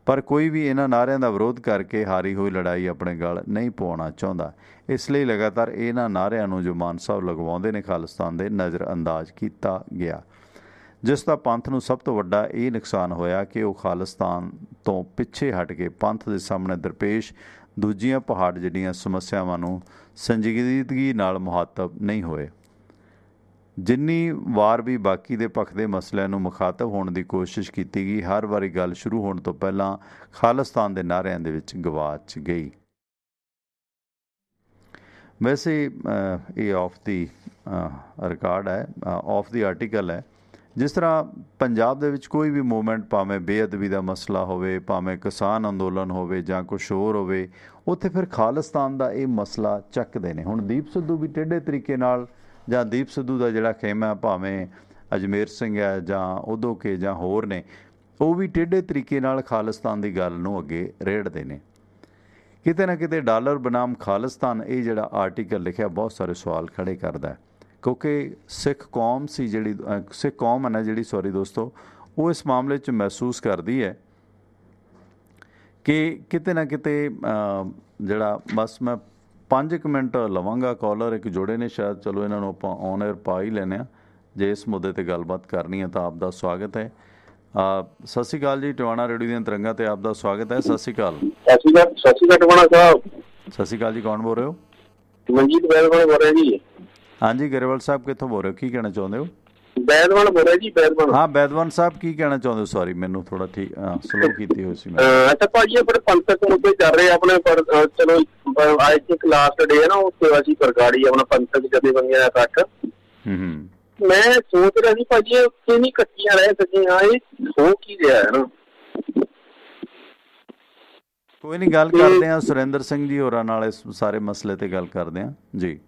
ਪਰ ਕੋਈ ਵੀ ਇਹਨਾਂ ਨਾਅਰਿਆਂ ਦਾ ਵਿਰੋਧ ਕਰਕੇ ਹਾਰੀ ਹੋਈ ਲੜਾਈ ਆਪਣੇ ਗਲ ਨਹੀਂ ਪਾਉਣਾ ਚਾਹੁੰਦਾ। ਇਸ ਲਈ ਲਗਾਤਾਰ ਇਹਨਾਂ ਨਾਅਰਿਆਂ ਨੂੰ ਜੋ ਮਾਨ ਸਾਹਿਬ ਲਗਵਾਉਂਦੇ ਨੇ ਖਾਲਿਸਤਾਨ ਦੇ, ਨਜ਼ਰ ਅੰਦਾਜ਼ ਕੀਤਾ ਗਿਆ, ਜਿਸ ਦਾ ਪੰਥ ਨੂੰ ਸਭ ਤੋਂ ਵੱਡਾ ਇਹ ਨੁਕਸਾਨ ਹੋਇਆ ਕਿ ਉਹ ਖਾਲਿਸਤਾਨ ਤੋਂ ਪਿੱਛੇ ਹਟ ਕੇ ਪੰਥ ਦੇ ਸਾਹਮਣੇ ਦਰਪੇਸ਼ ਦੂਜੀਆਂ ਪਹਾੜ ਜਿਹੜੀਆਂ ਸਮੱਸਿਆਵਾਂ ਨੂੰ ਸੰਜੀਦਗੀ ਨਾਲ ਮੁਖਾਤਬ ਨਹੀਂ ਹੋਏ। ਜਿੰਨੀ ਵਾਰ ਵੀ ਬਾਕੀ ਦੇ ਪੱਖ ਦੇ ਮਸਲਿਆਂ ਨੂੰ ਮੁਖਾਤਬ ਹੋਣ ਦੀ ਕੋਸ਼ਿਸ਼ ਕੀਤੀ ਗਈ, ਹਰ ਵਾਰੀ ਗੱਲ ਸ਼ੁਰੂ ਹੋਣ ਤੋਂ ਪਹਿਲਾਂ ਖਾਲਿਸਤਾਨ ਦੇ ਨਾਅਰਿਆਂ ਦੇ ਵਿੱਚ ਗਵਾਚ ਗਈ। ਵੈਸੇ ਇਹ ਆਫ ਦੀ ਰਿਕਾਰਡ ਹੈ, ਆਫ ਦੀ ਆਰਟੀਕਲ ਹੈ, ਜਿਸ ਤਰ੍ਹਾਂ ਪੰਜਾਬ ਦੇ ਵਿੱਚ ਕੋਈ ਵੀ ਮੂਵਮੈਂਟ, ਭਾਵੇਂ ਬੇਅਦਬੀ ਦਾ ਮਸਲਾ ਹੋਵੇ, ਭਾਵੇਂ ਕਿਸਾਨ ਅੰਦੋਲਨ ਹੋਵੇ ਜਾਂ ਕੁਛ ਹੋਰ ਹੋਵੇ, ਉੱਥੇ ਫਿਰ ਖਾਲਿਸਤਾਨ ਦਾ ਇਹ ਮਸਲਾ ਚੱਕਦੇ ਨੇ। ਹੁਣ ਦੀਪ ਸਿੱਧੂ ਵੀ ਟੇਢੇ ਤਰੀਕੇ ਨਾਲ, ਜਾਂ ਦੀਪ ਸਿੱਧੂ ਦਾ ਜਿਹੜਾ ਖੇਮਾ, ਭਾਵੇਂ ਅਜਮੇਰ ਸਿੰਘ ਹੈ ਜਾਂ ਉਦੋਂ ਕੇ ਜਾਂ ਹੋਰ ਨੇ, ਉਹ ਵੀ ਟੇਢੇ ਤਰੀਕੇ ਨਾਲ ਖਾਲਿਸਤਾਨ ਦੀ ਗੱਲ ਨੂੰ ਅੱਗੇ ਰੇੜਦੇ ਨੇ। ਕਿਤੇ ਨਾ ਕਿਤੇ ਡਾਲਰ ਬਨਾਮ ਖਾਲਿਸਤਾਨ, ਇਹ ਜਿਹੜਾ ਆਰਟੀਕਲ ਲਿਖਿਆ ਬਹੁਤ ਸਾਰੇ ਸਵਾਲ ਖੜੇ ਕਰਦਾ, ਕਿਉਂਕਿ ਸਿੱਖ ਕੌਮ ਸੀ ਜਿਹੜੀ, ਸਿੱਖ ਕੌਮ ਹੈ ਨਾ ਜਿਹੜੀ, ਸੌਰੀ ਦੋਸਤੋ, ਉਹ ਇਸ ਮਾਮਲੇ 'ਚ ਮਹਿਸੂਸ ਕਰਦੀ ਹੈ ਕਿ ਕਿਤੇ ਨਾ ਕਿਤੇ ਜਿਹੜਾ, ਬਸ ਮੈਂ 5 ਮਿੰਟ ਲਵਾਂਗਾ। ਕਾਲਰ ਇੱਕ ਜੋੜੇ ਨੇ ਸ਼ਾਇਦ, ਚਲੋ ਇਹਨਾਂ ਨੂੰ ਆਪਾਂ ਔਨ 에ਅਰ ਪਾ ਹੀ ਲੈਂਦੇ ਹਾਂ। ਜੇ ਇਸ ਮੁੱਦੇ 'ਤੇ ਗੱਲਬਾਤ ਕਰਨੀ ਹੈ ਤਾਂ ਆਪ ਦਾ ਸਵਾਗਤ ਹੈ। ਸਤਿ ਸ਼੍ਰੀ ਅਕਾਲ ਜੀ, ਟਿਵਾਣਾ ਰੇਡੀਓ ਦੀਆਂ ਤਰੰਗਾਂ 'ਤੇ ਆਪ ਦਾ ਸਵਾਗਤ ਹੈ। ਸਤਿ ਸ਼੍ਰੀ ਅਕਾਲ। ਸਤਿ ਸ਼੍ਰੀ ਅਕਾਲ ਟਿਵਾਣਾ ਸਾਹਿਬ। ਸਤਿ ਸ਼੍ਰੀ ਅਕਾਲ ਜੀ, ਕੌਣ ਬੋਲ ਰਹੇ ਹੋ? ਮਨਜੀਤ ਬੈਦਵਾਨ ਬੋਲ ਰਿਹਾ ਜੀ। ਹਾਂਜੀ ਗਰੇਵਾਲ ਸਾਹਿਬ, ਕਿੱਥੋਂ ਬੋਲ ਰਹੇ ਹੋ? ਕੀ ਕਹਿਣਾ ਚਾਹੁੰਦੇ ਹੋ? ਬੈਦਵਾਨ ਬੋਲ ਰਿਹਾ ਜੀ, ਬੈਦਵਾਨ। ਹਾਂ ਬੈਦਵਾਨ ਸਾਹਿਬ, ਕੀ ਕਹਿਣਾ ਚਾਹੁੰਦੇ ਹੋ? ਸੌਰੀ, ਮੈਨੂੰ ਥੋੜਾ ਠੀਕ ਸਲੋ ਕੀਤੀ ਹੋਈ ਸੀ ਮੈਂ। ਅੱਛਾ ਭਾਜੀ, ਆਪਣੇ ਪੰਥਕ ਮੁੱਦੇ ਚੱਲ ਰਹੇ ਆਪਣੇ, ਪਰ ਚਲੋ ਅੱਜ ਇੱਕ ਲਾਸਟ ਡੇ ਹੈ ਨਾ, ਉਸ ਤੋਂ ਅਸੀਂ ਪ੍ਰਗਾੜੀ ਆਪਣਾ ਪੰਥਕ ਜਥੇਬੰਦੀਆਂ ਦਾ ਇਕੱਠ। ਮੈਂ ਸੋਚ ਰਿਹਾ ਸੀ ਭਾਜੀ, ਉੱਥੇ ਨਹੀਂ ਇਕੱਠੀਆਂ ਰਹਿ ਸਕੀਆਂ, ਇਹ ਹੋ ਕੀ ਰਿਹਾ ਹੈ ਨਾ। ਕੋਈ ਨਹੀਂ, ਗੱਲ ਕਰਦੇ ਹਾਂ ਸੁਰਿੰਦਰ ਸਿੰਘ ਜੀ ਹੋਰਾਂ ਨਾਲ, ਇਸ ਸਾਰੇ ਮਸਲੇ ਤੇ ਗੱਲ ਕਰਦੇ ਹਾਂ ਜੀ।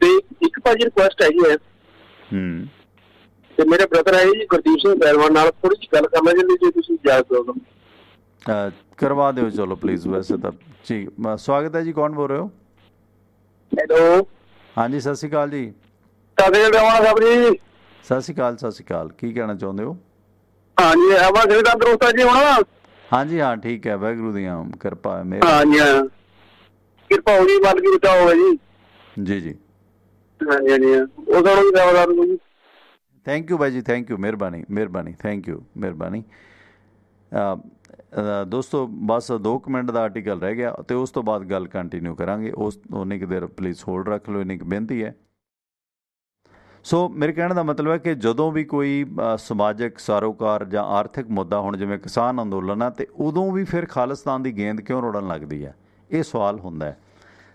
ਤੇ ਇੱਕ ਭਾਜੀ ਰਿਕੁਐਸਟ ਹੈਗੀ ਹੈ, ਤੇ ਮੇਰੇ ਬ੍ਰਦਰ ਹੈ ਜੀ ਗੁਰਦੀਪ ਸਿੰਘ ਬੈਦਵਾਨ, ਨਾਲ ਥੋੜੀ ਜਿਹੀ ਗੱਲ ਕਰਨਾ ਚਾਹੁੰਦੇ, ਜੇ ਤੁਸੀਂ ਇਜਾਜ਼ਤ ਦਿਓ ਤਾਂ ਕਰਵਾ ਦਿਓ। ਚਲੋ ਪਲੀਜ਼। ਵੈਸੇ ਤਾਂ ਜੀ ਸਵਾਗਤ ਹੈ ਜੀ, ਕੌਣ ਬੋਲ ਰਹੇ ਹੋ? ਹੈਲੋ, ਹਾਂਜੀ ਸਤਿ ਸ਼੍ਰੀ ਅਕਾਲ ਜੀ। ਸਤਿ ਸ਼੍ਰੀ ਅਕਾਲ ਸਾਹਿਬ ਜੀ। ਸਤਿ ਸ਼੍ਰੀ ਅਕਾਲ, ਸਤਿ ਸ਼੍ਰੀ ਅਕਾਲ। ਕੀ ਕਹਿਣਾ ਚਾਹੁੰਦੇ ਹੋ? ਹਾਂਜੀ ਆਵਾ ਜੀ, ਤੰਦਰੁਸਤ ਹੈ ਜੀ ਹੁਣ? ਹਾਂਜੀ ਹਾਂ ਠੀਕ ਹੈ, ਵਾਹਿਗੁਰੂ ਦੀਆਂ ਕਿਰਪਾ ਹੈ। ਮੇਰੇ ਹਾਂਜੀ ਹਾਂ, ਕਿਰਪਾ ਹੋ ਗਈ, ਵੱਲ ਕੀ ਬਚਾ ਹੋਵੇ ਜੀ। ਜੀ ਜੀ ਹਾਂਜੀ ਹਾਂਜੀ, ਉਹ ਸਾਨੂੰ ਵੀ ਸੇਵਾਦਾਰ ਨੂੰ ਜੀ। ਥੈਂਕ ਯੂ ਬਾਈ ਜੀ, ਥੈਂਕ ਯੂ, ਮਿਹਰਬਾਨੀ ਮਿਹਰਬਾਨੀ, ਥੈਂਕ ਯੂ, ਮਿਹਰਬਾਨੀ। ਦੋਸਤੋ ਬਸ 2 ਮਿੰਟ ਦਾ ਆਰਟੀਕਲ ਰਹਿ ਗਿਆ ਅਤੇ ਉਸ ਤੋਂ ਬਾਅਦ ਗੱਲ ਕੰਟੀਨਿਊ ਕਰਾਂਗੇ। ਉਨੀ ਕੁ ਦੇਰ ਪਲੀਜ਼ ਹੋਲਡ ਰੱਖ ਲਓ, ਇੰਨੀ ਕੁ ਬੇਨਤੀ ਹੈ। ਸੋ ਮੇਰੇ ਕਹਿਣ ਦਾ ਮਤਲਬ ਹੈ ਕਿ ਜਦੋਂ ਵੀ ਕੋਈ ਸਮਾਜਿਕ ਸਰੋਕਾਰ ਜਾਂ ਆਰਥਿਕ ਮੁੱਦਾ, ਹੁਣ ਜਿਵੇਂ ਕਿਸਾਨ ਅੰਦੋਲਨ ਆ, ਅਤੇ ਉਦੋਂ ਵੀ ਫਿਰ ਖਾਲਿਸਤਾਨ ਦੀ ਗੇਂਦ ਕਿਉਂ ਰੋੜਨ ਲੱਗਦੀ ਹੈ, ਇਹ ਸਵਾਲ ਹੁੰਦਾ ਹੈ।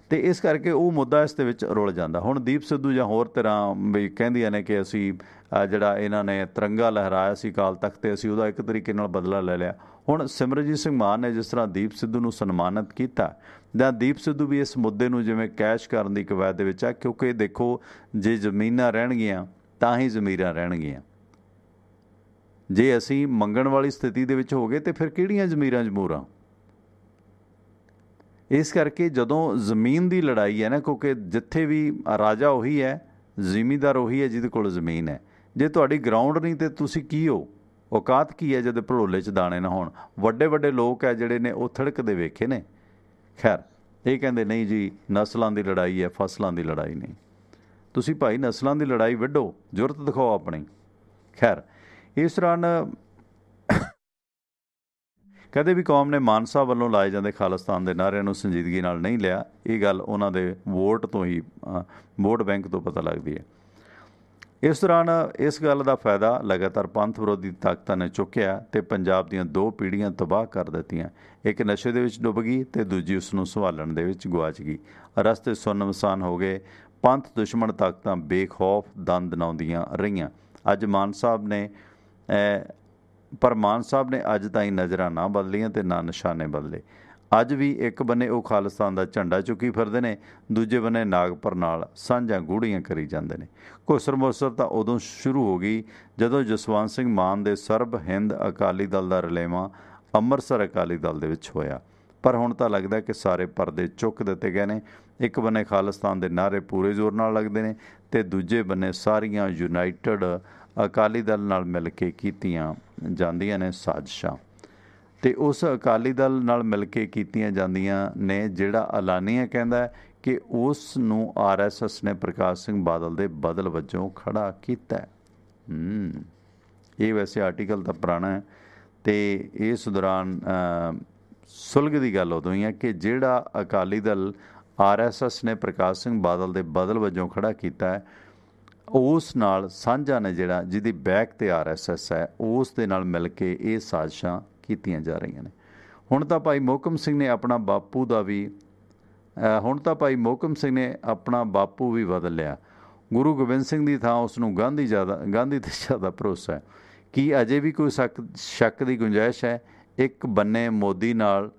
ਅਤੇ ਇਸ ਕਰਕੇ ਉਹ ਮੁੱਦਾ ਇਸ ਦੇ ਵਿੱਚ ਰੁਲ ਜਾਂਦਾ। ਹੁਣ ਦੀਪ ਸਿੱਧੂ ਜਾਂ ਹੋਰ ਤਰ੍ਹਾਂ ਵੀ ਕਹਿੰਦੀਆਂ ਨੇ ਕਿ ਅਸੀਂ ਜਿਹੜਾ ਇਹਨਾਂ ਨੇ ਤਿਰੰਗਾ ਲਹਿਰਾਇਆ ਸੀ ਅਕਾਲ ਤਖਤ 'ਤੇ, ਅਸੀਂ ਉਹਦਾ ਇੱਕ ਤਰੀਕੇ ਨਾਲ ਬਦਲਾ ਲੈ ਲਿਆ। ਹੁਣ ਸਿਮਰਨਜੀਤ ਸਿੰਘ ਮਾਨ ਨੇ ਜਿਸ ਤਰ੍ਹਾਂ ਦੀਪ ਸਿੱਧੂ ਨੂੰ ਸਨਮਾਨਿਤ ਕੀਤਾ, ਜਾਂ ਦੀਪ ਸਿੱਧੂ ਵੀ ਇਸ ਮੁੱਦੇ ਨੂੰ ਜਿਵੇਂ ਕੈਸ਼ ਕਰਨ ਦੀ ਕਵਾਇਦ ਦੇ ਵਿੱਚ ਹੈ, ਕਿਉਂਕਿ ਦੇਖੋ ਜੇ ਜ਼ਮੀਨਾਂ ਰਹਿਣਗੀਆਂ ਤਾਂ ਹੀ ਜ਼ਮੀਰਾਂ ਰਹਿਣਗੀਆਂ। ਜੇ ਅਸੀਂ ਮੰਗਣ ਵਾਲੀ ਸਥਿਤੀ ਦੇ ਵਿੱਚ ਹੋ ਗਏ ਤਾਂ ਫਿਰ ਕਿਹੜੀਆਂ ਜ਼ਮੀਰਾਂ ਜਮੂਰਾਂ। ਇਸ ਕਰਕੇ ਜਦੋਂ ਜ਼ਮੀਨ ਦੀ ਲੜਾਈ ਹੈ ਨਾ, ਕਿਉਂਕਿ ਜਿੱਥੇ ਵੀ ਰਾਜਾ ਉਹੀ ਹੈ, ਜ਼ਿਮੀਂਦਾਰ ਉਹੀ ਹੈ ਜਿਹਦੇ ਕੋਲ ਜ਼ਮੀਨ ਹੈ। ਜੇ ਤੁਹਾਡੀ ਗਰਾਊਂਡ ਨਹੀਂ ਤਾਂ ਤੁਸੀਂ ਕੀ ਹੋ? ਔਕਾਤ ਕੀ ਹੈ ਜਦ ਭੜੋਲੇ 'ਚ ਦਾਣੇ ਨਾ ਹੋਣ? ਵੱਡੇ ਵੱਡੇ ਲੋਕ ਹੈ ਜਿਹੜੇ ਨੇ ਉਹ ਥੜਕਦੇ ਵੇਖੇ ਨੇ। ਖੈਰ, ਇਹ ਕਹਿੰਦੇ ਨਹੀਂ ਜੀ ਨਸਲਾਂ ਦੀ ਲੜਾਈ ਹੈ, ਫਸਲਾਂ ਦੀ ਲੜਾਈ ਨਹੀਂ। ਤੁਸੀਂ ਭਾਈ ਨਸਲਾਂ ਦੀ ਲੜਾਈ ਵਿੱਢੋ, ਜੁਰਤ ਦਿਖਾਓ ਆਪਣੀ। ਖੈਰ, ਇਸ ਦੌਰਾਨ ਕਦੇ ਵੀ ਕੌਮ ਨੇ ਮਾਨ ਸਾਹਿਬ ਵੱਲੋਂ ਲਾਏ ਜਾਂਦੇ ਖਾਲਿਸਤਾਨ ਦੇ ਨਾਅਰਿਆਂ ਨੂੰ ਸੰਜੀਦਗੀ ਨਾਲ ਨਹੀਂ ਲਿਆ। ਇਹ ਗੱਲ ਉਹਨਾਂ ਦੇ ਵੋਟ ਤੋਂ ਹੀ, ਵੋਟ ਬੈਂਕ ਤੋਂ ਪਤਾ ਲੱਗਦੀ ਹੈ। ਇਸ ਦੌਰਾਨ ਇਸ ਗੱਲ ਦਾ ਫਾਇਦਾ ਲਗਾਤਾਰ ਪੰਥ ਵਿਰੋਧੀ ਤਾਕਤਾਂ ਨੇ ਚੁੱਕਿਆ ਅਤੇ ਪੰਜਾਬ ਦੀਆਂ 2 ਪੀੜ੍ਹੀਆਂ ਤਬਾਹ ਕਰ ਦਿੱਤੀਆਂ। ਇੱਕ ਨਸ਼ੇ ਦੇ ਵਿੱਚ ਡੁੱਬ ਗਈ ਅਤੇ ਦੂਜੀ ਉਸ ਨੂੰ ਸੰਭਾਲਣ ਦੇ ਵਿੱਚ ਗੁਆਚ ਗਈ। ਰਸਤੇ ਸੁੰਨਮਸਾਨ ਹੋ ਗਏ। ਪੰਥ ਦੁਸ਼ਮਣ ਤਾਕਤਾਂ ਬੇਖੌਫ ਦੰਦ ਦਨਾਉਂਦੀਆਂ ਰਹੀਆਂ। ਅੱਜ ਮਾਨ ਸਾਹਿਬ ਨੇ ਅੱਜ ਤਾਈਂ ਨਜ਼ਰਾਂ ਨਾ ਬਦਲੀਆਂ ਅਤੇ ਨਾ ਨਿਸ਼ਾਨੇ ਬਦਲੇ। ਅੱਜ ਵੀ ਇੱਕ ਬੰਨੇ ਉਹ ਖਾਲਿਸਤਾਨ ਦਾ ਝੰਡਾ ਚੁੱਕੀ ਫਿਰਦੇ ਨੇ, ਦੂਜੇ ਬੰਨੇ ਨਾਗਪੁਰ ਨਾਲ ਸਾਂਝਾਂ ਗੂੜੀਆਂ ਕਰੀ ਜਾਂਦੇ ਨੇ। ਘੁਸਰ ਮੁਸਰ ਤਾਂ ਉਦੋਂ ਸ਼ੁਰੂ ਹੋ ਗਈ ਜਦੋਂ ਜਸਵੰਤ ਸਿੰਘ ਮਾਨ ਦੇ ਸਰਬ ਹਿੰਦ ਅਕਾਲੀ ਦਲ ਦਾ ਰਲੇਵਾਂ ਅੰਮ੍ਰਿਤਸਰ ਅਕਾਲੀ ਦਲ ਦੇ ਵਿੱਚ ਹੋਇਆ। ਪਰ ਹੁਣ ਤਾਂ ਲੱਗਦਾ ਕਿ ਸਾਰੇ ਪਰਦੇ ਚੁੱਕ ਦਿੱਤੇ ਗਏ ਨੇ। ਇੱਕ ਬੰਨੇ ਖਾਲਿਸਤਾਨ ਦੇ ਨਾਅਰੇ ਪੂਰੇ ਜ਼ੋਰ ਨਾਲ ਲੱਗਦੇ ਨੇ ਅਤੇ ਦੂਜੇ ਬੰਨੇ ਸਾਰੀਆਂ ਯੂਨਾਈਟਡ ਅਕਾਲੀ ਦਲ ਨਾਲ ਮਿਲ ਕੇ ਕੀਤੀਆਂ ਜਾਂਦੀਆਂ ਨੇ ਸਾਜ਼ਿਸ਼ਾਂ। ਅਤੇ ਉਸ ਅਕਾਲੀ ਦਲ ਨਾਲ ਮਿਲ ਕੇ ਕੀਤੀਆਂ ਜਾਂਦੀਆਂ ਨੇ ਜਿਹੜਾ ਐਲਾਨੀਆ ਕਹਿੰਦਾ ਕਿ ਉਸ ਨੂੰ RSS ਨੇ ਪ੍ਰਕਾਸ਼ ਸਿੰਘ ਬਾਦਲ ਦੇ ਬਦਲ ਵਜੋਂ ਖੜ੍ਹਾ ਕੀਤਾ। ਇਹ ਵੈਸੇ ਆਰਟੀਕਲ ਤਾਂ ਪੁਰਾਣਾ ਹੈ ਅਤੇ ਇਸ ਦੌਰਾਨ ਸੁਲਗ ਦੀ ਗੱਲ ਉਦੋਂ ਹੀ ਹੈ ਕਿ ਜਿਹੜਾ ਅਕਾਲੀ ਦਲ RSS ਨੇ ਪ੍ਰਕਾਸ਼ ਸਿੰਘ ਬਾਦਲ ਦੇ ਬਦਲ ਵਜੋਂ ਖੜ੍ਹਾ ਕੀਤਾ ਹੈ, ਉਸ ਨਾਲ ਸਾਂਝਾ ਨੇ ਜਿਹੜਾ ਜਿਹਦੀ ਬੈਕ 'ਤੇ RSS ਹੈ, ਉਸ ਦੇ ਨਾਲ ਮਿਲ ਕੇ ਇਹ ਸਾਜ਼ਿਸ਼ਾਂ ਕੀਤੀਆਂ ਜਾ ਰਹੀਆਂ ਨੇ। ਹੁਣ ਤਾਂ ਭਾਈ ਮੋਹਕਮ ਸਿੰਘ ਨੇ ਆਪਣਾ ਬਾਪੂ ਵੀ ਬਦਲ ਲਿਆ। ਗੁਰੂ ਗੋਬਿੰਦ ਸਿੰਘ ਦੀ ਥਾਂ ਉਸ ਨੂੰ ਗਾਂਧੀ ਤੇ ਜ਼ਿਆਦਾ ਭਰੋਸਾ ਹੈ। ਕੀ ਅਜੇ ਵੀ ਕੋਈ ਸ਼ੱਕ ਦੀ ਗੁੰਜਾਇਸ਼ ਹੈ? ਇੱਕ ਬੰਨੇ ਮੋਦੀ ਨਾਲ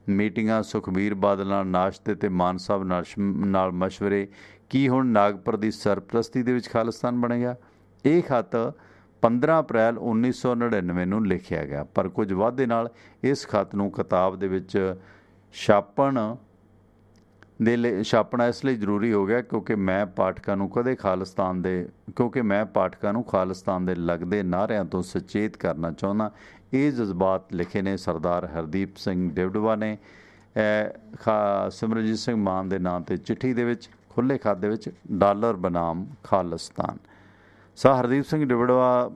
ਮੀਟਿੰਗਾਂ, ਸੁਖਬੀਰ ਬਾਦਲ ਨਾਲ ਨਾਸ਼ਤੇ ਤੇ ਮਾਨ ਸਾਹਿਬ ਨਾਲ ਮਸ਼ਵਰੇ, ਕੀ ਹੁਣ ਨਾਗਪੁਰ ਦੀ ਸਰਪ੍ਰਸਤੀ ਦੇ ਵਿੱਚ ਖਾਲਿਸਤਾਨ ਬਣੇਗਾ? ਇਹ ਖੱਤ 15 ਅਪ੍ਰੈਲ 1999 ਨੂੰ ਲਿਖਿਆ ਗਿਆ, ਪਰ ਕੁਝ ਵਾਧੇ ਨਾਲ ਇਸ ਖੱਤ ਨੂੰ ਕਿਤਾਬ ਦੇ ਵਿੱਚ ਛਾਪਣਾ ਇਸ ਲਈ ਜ਼ਰੂਰੀ ਹੋ ਗਿਆ ਕਿਉਂਕਿ ਮੈਂ ਪਾਠਕਾਂ ਨੂੰ ਖਾਲਿਸਤਾਨ ਦੇ ਲੱਗਦੇ ਨਾਅਰਿਆਂ ਤੋਂ ਸੁਚੇਤ ਕਰਨਾ ਚਾਹੁੰਦਾ। ਇਹ ਜਜ਼ਬਾਤ ਲਿਖੇ ਨੇ ਸਰਦਾਰ ਹਰਦੀਪ ਸਿੰਘ ਡਿਵਡਵਾ ਨੇ ਸਿਮਰਨਜੀਤ ਸਿੰਘ ਮਾਨ ਦੇ ਨਾਂ 'ਤੇ ਚਿੱਠੀ ਦੇ ਵਿੱਚ, ਖੁੱਲ੍ਹੇ ਖੱਤ ਦੇ ਵਿੱਚ, ਡਾਲਰ ਬਨਾਮ ਖਾਲਿਸਤਾਨ। ਹਰਦੀਪ ਸਿੰਘ ਡਿਵਡਵਾ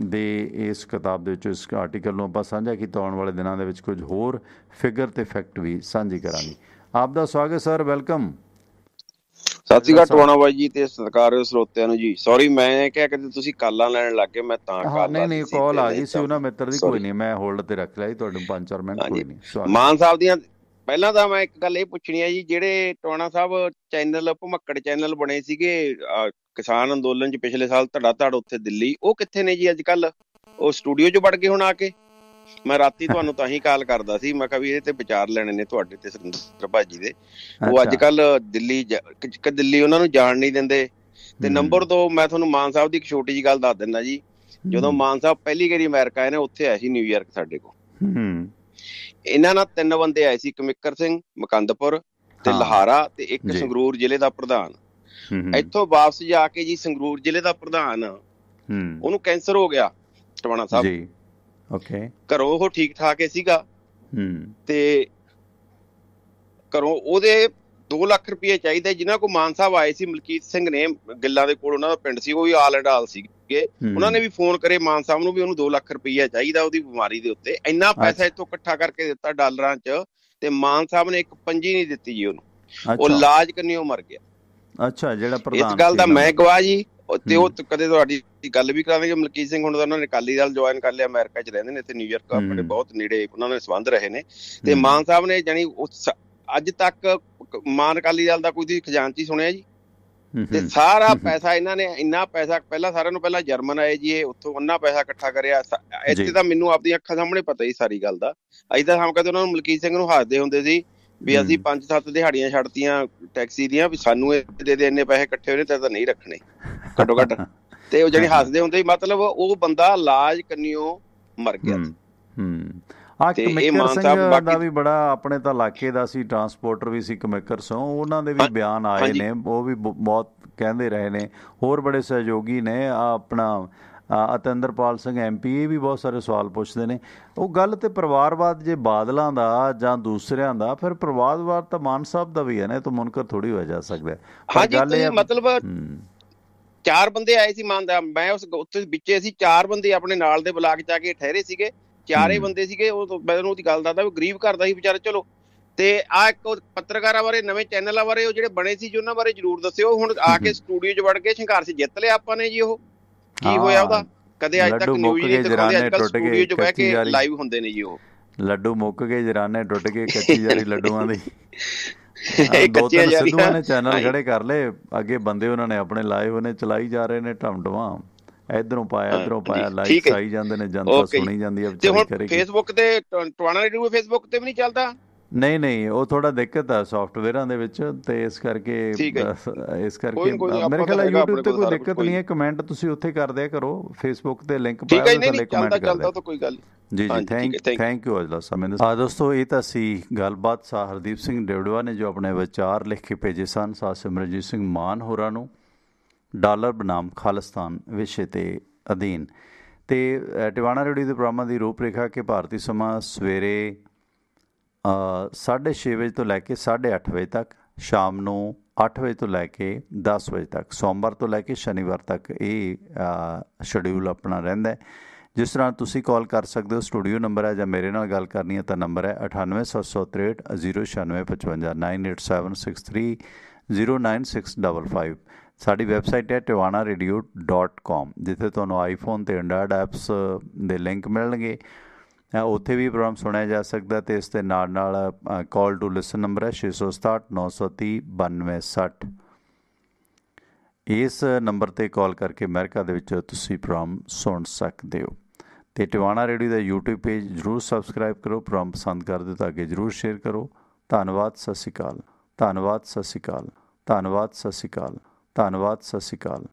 ਦੇ ਇਸ ਕਿਤਾਬ ਦੇ ਵਿੱਚ ਇਸ ਆਰਟੀਕਲ ਨੂੰ ਆਪਾਂ ਸਾਂਝਾ ਕੀਤਾ। ਆਉਣ ਵਾਲੇ ਦਿਨਾਂ ਦੇ ਵਿੱਚ ਕੁਝ ਹੋਰ ਫਿਗਰ ਤੇ ਫੈਕਟ ਵੀ ਸਾਂਝੀ ਕਰਾਂਗੇ। ਆਪ ਦਾ ਸਵਾਗਤ ਸਰ, ਵੈਲਕਮ। ਸਤਿ ਸ਼੍ਰੀ ਅਕਾਲ ਟਵਾਣਾ ਬਾਈ ਜੀ ਤੇ ਸਤਿਕਾਰਯੋਗ ਸਰੋਤਿਆਂ ਨੂੰ ਜੀ। ਸੌਰੀ, ਮੈਂ ਕਿਹਾ ਕਿ ਤੁਸੀਂ ਕਾਲਾਂ ਲੈਣ ਲੱਗ ਗਏ, ਮੈਂ ਤਾਂ ਨਹੀਂ ਕਾਲ ਆ ਗਈ ਸੀ ਉਹਨਾਂ ਮਿੱਤਰ ਦੀ, ਕੋਈ ਨਹੀਂ, ਮੈਂ ਹੋਲਡ ਤੇ ਰੱਖ ਲਿਆ ਤੁਹਾਨੂੰ 5-4 ਮਿੰਟ। ਕੋਈ ਨਹੀਂ। ਮਾਨ ਸਾਹਿਬ ਦੀਆਂ ਪਹਿਲਾਂ ਤਾਂ ਮੈਂ ਇੱਕ ਗੱਲ ਇਹ ਪੁੱਛਣੀ ਹੈ ਜੀ, ਜਿਹੜੇ ਟਵਾਣਾ ਸਾਹਿਬ ਚੈਨਲ ਭਮੱਕੜ ਚੈਨਲ ਬਣੇ ਸੀਗੇ ਕਿਸਾਨ ਅੰਦੋਲਨ 'ਚ ਪਿਛਲੇ ਸਾਲ ਧੜਾ ਉੱਥੇ ਦਿੱਲੀ, ਉਹ ਕਿੱਥੇ ਨੇ ਜੀ ਅੱਜ ਕੱਲ? ਉਹ ਸਟੂਡੀਓ 'ਚ ਵੜ ਗਏ ਹੁਣ ਆ ਕੇ? ਮੈਂ ਰਾਤੀ ਤੁਹਾਨੂੰ ਤਾਂ ਹੀ ਕਾਲ ਕਰਦਾ ਸੀ, ਮੈਂ ਕਿਹਾ ਵੀ ਇਹਦੇ ਤੇ ਵਿਚਾਰ ਲੈਣੇ ਨੇ ਤੁਹਾਡੇ ਤੇ ਸੁਰਿੰਦਰ ਭਾਜੀ ਦੇ। ਉਹ ਅੱਜ ਕੱਲ ਦਿੱਲੀ ਉਹਨਾਂ ਨੂੰ ਜਾਣ ਨਹੀਂ ਦਿੰਦੇ। ਤੇ ਨੰਬਰ 2, ਮੈਂ ਤੁਹਾਨੂੰ ਮਾਨ ਸਾਹਿਬ ਦੀ ਇੱਕ ਛੋਟੀ ਜਿਹੀ ਗੱਲ ਦੱਸ ਦਿੰਦਾ ਜੀ। ਜਦੋਂ ਮਾਨ ਸਾਹਿਬ ਪਹਿਲੀ ਵਾਰੀ ਅਮਰੀਕਾ ਆਏ ਨੇ, ਉੱਥੇ ਆਏ ਸੀ ਨਿਊਯਾਰਕ ਸਾਡੇ ਕੋਲ। ਇਹਨਾਂ ਨਾਲ 3 ਬੰਦੇ ਆਏ ਸੀ, ਇੱਕ ਮਿੱਕਰ ਸਿੰਘ ਮੁਕੰਦਪੁਰ ਤੇ ਲਹਾਰਾ ਤੇ ਇੱਕ ਸੰਗਰੂਰ ਜ਼ਿਲ੍ਹੇ ਦਾ ਪ੍ਰਧਾਨ। ਇੱਥੋਂ ਵਾਪਸ ਜਾ ਕੇ ਜੀ ਸੰਗਰੂਰ ਜ਼ਿਲ੍ਹੇ ਦਾ ਪ੍ਰਧਾਨ, ਉਹਨੂੰ ਕੈਂਸਰ ਹੋ ਗਿਆ ਟਵਾਣਾ ਸਾਹਿਬ। ਘਰੋਂ ਉਹ ਠੀਕ ਠਾਕ ਸੀਗਾ ਤੇ ਘਰੋਂ ਉਹਦੇ 2 ਲੱਖ ਰੁਪਏ ਚਾਹੀਦੇ, ਜਿਨ੍ਹਾਂ ਕੋਲ ਮਾਨ ਸਾਹਿਬ ਆਏ ਸੀ। ਮਲਕੀਤ ਸਿੰਘ ਨੇ ਗਿੱਲਾਂ ਦੇ ਕੋਲ, ਉਹਨਾਂ ਦਾ ਪਿੰਡ ਸੀ, ਉਹ ਵੀ ਆਲ ਐਂਡ ਆਲ ਸੀਗੇ। ਉਹਨਾਂ ਨੇ ਵੀ ਫੋਨ ਕਰੇ ਮਾਨ ਸਾਹਿਬ ਨੂੰ ਵੀ ਉਹਨੂੰ 2 ਲੱਖ ਰੁਪਈਆ ਚਾਹੀਦਾ ਉਹਦੀ ਬਿਮਾਰੀ ਦੇ ਉੱਤੇ। ਇੰਨਾ ਪੈਸਾ ਇੱਥੋਂ ਇਕੱਠਾ ਕਰਕੇ ਦਿੱਤਾ ਡਾਲਰਾਂ 'ਚ, ਤੇ ਮਾਨ ਸਾਹਿਬ ਨੇ ਇੱਕ ਪੰਜੀ ਨਹੀਂ ਦਿੱਤੀ ਜੀ ਉਹਨੂੰ। ਉਹ ਇਲਾਜ ਕਰਨੀ ਉਹ ਮਰ ਗਿਆ। ਅੱਛਾ, ਜਿਹੜਾ ਪ੍ਰਧਾਨ, ਇਸ ਗੱਲ ਦਾ ਮੈਂ ਗਵਾਹ ਜੀ। ਤੇ ਉਹ ਕਦੇ ਤੁਹਾਡੀ ਗੱਲ ਵੀ ਕਰਾਂਗੇ। ਮਲਕੀਤ ਸਿੰਘ ਹੁਣ ਤਾਂ ਉਹਨਾਂ ਨੇ ਅਕਾਲੀ ਦਲ ਜੁਆਇਨ ਕਰ ਲਿਆ, ਅਮਰੀਕਾ 'ਚ ਰਹਿੰਦੇ ਨੇ, ਇੱਥੇ ਨਿਊਯਾਰਕ ਆਪਣੇ ਬਹੁਤ ਨੇੜੇ ਉਹਨਾਂ ਨੇ ਸੰਬੰਧ ਰਹੇ ਨੇ। ਤੇ ਮਾਨ ਸਾਹਿਬ ਨੇ ਜਾਣੀ ਅੱਜ ਤੱਕ ਮਾਨ ਅਕਾਲੀ ਦਲ ਦਾ ਕੋਈ ਖਜ਼ਾਨਚੀ ਸੁਣਿਆ ਜੀ? ਤੇ ਸਾਰਾ ਪੈਸਾ ਇਹਨਾਂ ਨੇ, ਇੰਨਾ ਪੈਸਾ ਪਹਿਲਾਂ ਜਰਮਨ ਆਏ ਜੀ, ਇਹ ਉੱਥੋਂ ਉਹਨਾਂ ਪੈਸਾ ਇਕੱਠਾ ਕਰਿਆ। ਇੱਥੇ ਤਾਂ ਮੈਨੂੰ ਆਪਣੀਆਂ ਅੱਖਾਂ ਸਾਹਮਣੇ ਪਤਾ ਹੀ ਸਾਰੀ ਗੱਲ ਦਾ। ਅਸੀਂ ਤਾਂ ਹਮ ਕਦੇ ਉਹਨਾਂ ਨੂੰ ਮਲਕੀਤ ਸਿੰਘ ਨੂੰ ਹੱਸਦੇ ਹੁੰਦੇ ਸੀ ਵੀ ਅਸੀਂ 5-7 ਦਿਹਾੜੀਆਂ ਛੱਡਤੀਆਂ ਟੈਕਸੀ ਦੀਆਂ, ਵੀ ਸਾਨੂੰ ਇਹ ਦੇ ਇੰਨੇ ਪੈਸੇ ਇਕੱਠੇ ਹੋਏ ਨੇ ਤਾਂ ਨਹੀਂ ਰੱਖਣੇ ਘੱਟੋ ਘੱਟ। ਤੇ ਉਹ ਜਿਹੜੀ ਹੱਸਦੇ ਹੁੰਦੇ, ਮਤਲਬ ਉਹ ਬੰਦਾ ਇਲਾਜ ਕਰਨੀਓ ਮਰ ਗਿਆ। ਮਿੱਕਰ ਸਿੰਘ ਦਾ ਵੀ ਬੜਾ, ਆਪਣੇ ਤਾਂ ਇਲਾਕੇ ਦਾ ਸੀ, ਟਰਾਂਸਪੋਰਟਰ ਵੀ ਸੀ ਮਿੱਕਰ ਸਿੰਘ, ਉਹਨਾਂ ਦੇ ਵੀ ਬਿਆਨ ਆਏ ਨੇ, ਉਹ ਵੀ ਬਹੁਤ ਕਹਿੰਦੇ ਰਹੇ ਨੇ। ਹੋਰ ਬੜੇ ਸਹਿਯੋਗੀ ਨੇ, ਆਪਣਾ ਅਤਿੰਦਰਪਾਲ ਸਿੰਘ MP, ਇਹ ਵੀ ਬਹੁਤ ਸਾਰੇ ਸਵਾਲ ਪੁੱਛਦੇ ਨੇ। ਉਹ ਗੱਲ ਤੇ ਪਰਿਵਾਰਵਾਦ ਜੇ ਬਾਦਲਾਂ ਦਾ ਜਾਂ ਦੂਸਰਿਆਂ ਦਾ, ਫਿਰ ਪਰਿਵਾਰਵਾਦ ਤਾਂ ਮਾਨ ਸਾਹਿਬ ਦਾ ਵੀ ਹੈ ਨਾ, ਇਹ ਤਾਂ ਮੁਨਕਰ ਥੋੜੀ ਹੋ ਜਾ ਸਕਦਾ। ਮਤਲਬ 4 ਬੰਦੇ ਆਏ ਸੀ ਮਾਨ ਦਾ, ਮੈਂ ਉਸ ਉੱਥੇ ਵਿੱਚੇ ਅਸੀਂ 4 ਬੰਦੇ ਆਪਣੇ ਨਾਲ ਦੇ ਬਲਾਕ 'ਚ ਆ ਕੇ ਠਹਿਰੇ ਸੀਗੇ। 4 ਬੰਦੇ ਸੀਗੇ। ਉਹ ਮੈਂ ਉਹਦੀ ਗੱਲ ਦੱਸਦਾ ਵੀ ਗਰੀਬ ਘਰ ਦਾ ਸੀ ਵਿਚਾਰਾ। ਚਲੋ, ਤੇ ਆ ਇੱਕ ਪੱਤਰਕਾਰਾਂ ਬਾਰੇ, ਨਵੇਂ ਚੈਨਲਾਂ ਬਾਰੇ ਉਹ ਜਿਹੜੇ ਬਣੇ ਸੀ ਜੀ, ਉਹਨਾਂ ਬਾਰੇ ਜ਼ਰੂਰ ਦੱਸਿਓ। ਹੁਣ ਆ ਕੇ ਸਟੂਡੀਓ 'ਚ ਵੜ ਕੇ ਸੰਘਰਸ਼ ਜਿੱਤ ਲਿਆ ਆਪਾਂ ਨੇ ਜੀ। ਉਹ ਕੀ ਹੋਇਆ ਉਹਦਾ? ਕਦੇ ਅੱਜ ਤੱਕ ਨਿਊਜ਼ ਨਹੀਂ ਦਿਖਾਉਂਦੇ, ਅੱਜ ਕੱਲ੍ਹ ਸਟੂਡੀਓ 'ਚ ਬਹਿ ਕੇ ਲਾਈਵ ਹੁੰਦੇ ਨੇ ਜੀ। ਉਹ ਲੱਡੂ ਮੁੱਕ ਗਏ, ਜਰਾਨੇ ਟੁੱਟ ਗਏ, ਕੱਚੀ ਜਾਰੀ ਲੱਡੂਆਂ ਦੀ। 2-3 ਸਿੱਧੂਆਂ ਨੇ ਚੈਨਲ ਖੜੇ ਕਰ ਲਏ, ਅੱਗੇ ਬੰਦੇ ਉਹਨਾਂ ਨੇ ਆਪਣੇ ਲਾਏ ਹੋਏ ਨੇ, ਚਲਾਈ ਜਾ ਰਹੇ ਨੇ ਢਮਢਮਾਂ। ਇਧਰੋਂ ਪਾਇਆ ਲਾਈਕਸ ਆਈ ਜਾਂਦੇ ਨੇ, ਜਨਤਾ ਸੁਣੀ ਜਾਂਦੀ ਹੈ। ਤੇ ਹੁਣ ਫੇਸਬੁੱਕ ਤੇ ਟਵਾਣਾ ਰੇਡੀਓ ਫੇਸਬੁੱਕ ਤੇ ਵੀ ਨਹੀਂ ਚੱਲਦਾ? ਨਹੀਂ, ਉਹ ਥੋੜਾ ਦਿੱਕਤ ਆ ਸੌਫਟਵੇਅਰਾਂ ਦੇ ਵਿੱਚ, ਤੇ ਇਸ ਕਰਕੇ ਮੇਰੇ ਖਿਆਲ YouTube ਤੇ ਕੋਈ ਦਿੱਕਤ ਨਹੀਂ ਹੈ। ਕਮੈਂਟ ਤੁਸੀਂ ਉੱਥੇ ਕਰ ਦਿਆ ਕਰੋ, ਫੇਸਬੁੱਕ ਤੇ ਲਿੰਕ ਪਾਇਆ ਥੱਲੇ ਕਮੈਂਟ ਕਰ ਦਿਓ। ਜੀ ਥੈਂਕ ਯੂ। ਅੱਜ ਦਾ ਸਮੇਂ ਦੋਸਤੋ, ਇਹ ਤਾਂ ਸੀ ਗੱਲਬਾਤ ਹਰਦੀਪ ਸਿੰਘ ਡਿਵਡਵਾ ਨੇ, ਜੋ ਆਪਣੇ ਵਿਚਾਰ ਲਿਖ ਕੇ ਭੇਜੇ ਸਨ ਸਿਮਰਨਜੀਤ ਸਿੰਘ ਮਾਨ ਹੋਰਾਂ ਨੂੰ, ਡਾਲਰ ਬਨਾਮ ਖਾਲਿਸਤਾਨ ਵਿਸ਼ੇ ਤੇ ਅਧੀਨ। ਤੇ ਟਿਵਾਣਾ ਰੇਡੀਓ ਦੇ ਪ੍ਰੋਗਰਾਮਾਂ ਦੀ ਰੂਪ ਰੇਖਾ ਕਿ ਭਾਰਤੀ ਸਮਾਂ ਸਵੇਰੇ 6:30 ਵਜੇ ਤੋਂ ਲੈ ਕੇ 8:30 ਵਜੇ ਤੱਕ, ਸ਼ਾਮ ਨੂੰ 8 ਵਜੇ ਤੋਂ ਲੈ ਕੇ 10 ਵਜੇ ਤੱਕ, ਸੋਮਵਾਰ ਤੋਂ ਲੈ ਕੇ ਸ਼ਨੀਵਾਰ ਤੱਕ ਇਹ ਸ਼ਡਿਊਲ ਆਪਣਾ ਰਹਿੰਦਾ। ਜਿਸ ਤਰ੍ਹਾਂ ਤੁਸੀਂ ਕਾਲ ਕਰ ਸਕਦੇ ਹੋ, ਸਟੂਡੀਓ ਨੰਬਰ ਹੈ, ਜਾਂ ਮੇਰੇ ਨਾਲ ਗੱਲ ਕਰਨੀ ਹੈ ਤਾਂ ਨੰਬਰ ਹੈ 98-763 09655 9887630965। ਸਾਡੀ ਵੈਬਸਾਈਟ ਹੈ tiwanaradio.com, ਜਿੱਥੇ ਤੁਹਾਨੂੰ ਆਈਫੋਨ ਅਤੇ ਐਂਡਰਾਇਡ ਐਪਸ ਦੇ ਲਿੰਕ ਮਿਲਣਗੇ। ਉੱਥੇ ਵੀ ਪ੍ਰੋਗਰਾਮ ਸੁਣਿਆ ਜਾ ਸਕਦਾ। ਅਤੇ ਇਸ ਦੇ ਨਾਲ ਕਾਲ ਟੂ ਲਿਸਨ ਨੰਬਰ ਹੈ 667 930 9260। ਇਸ ਨੰਬਰ 'ਤੇ ਕਾਲ ਕਰਕੇ ਅਮਰੀਕਾ ਦੇ ਵਿੱਚ ਤੁਸੀਂ ਪ੍ਰੋਗਰਾਮ ਸੁਣ ਸਕਦੇ ਹੋ। ਅਤੇ ਟਿਵਾਣਾ ਰੇਡੀਓ ਦਾ YouTube ਪੇਜ ਜ਼ਰੂਰ ਸਬਸਕ੍ਰਾਈਬ ਕਰੋ। ਪ੍ਰੋਗਰਾਮ ਪਸੰਦ ਕਰਦੇ ਤਾਂ ਅੱਗੇ ਜ਼ਰੂਰ ਸ਼ੇਅਰ ਕਰੋ। ਧੰਨਵਾਦ, ਸਤਿ ਸ਼੍ਰੀ ਅਕਾਲ। ਧੰਨਵਾਦ, ਸਤਿ ਸ਼੍ਰੀ ਅਕਾਲ। ਧੰਨਵਾਦ, ਸਤਿ ਸ਼੍ਰੀ ਅਕਾਲ। ਧੰਨਵਾਦ, ਸਤਿ ਸ਼੍ਰੀ ਅਕਾਲ।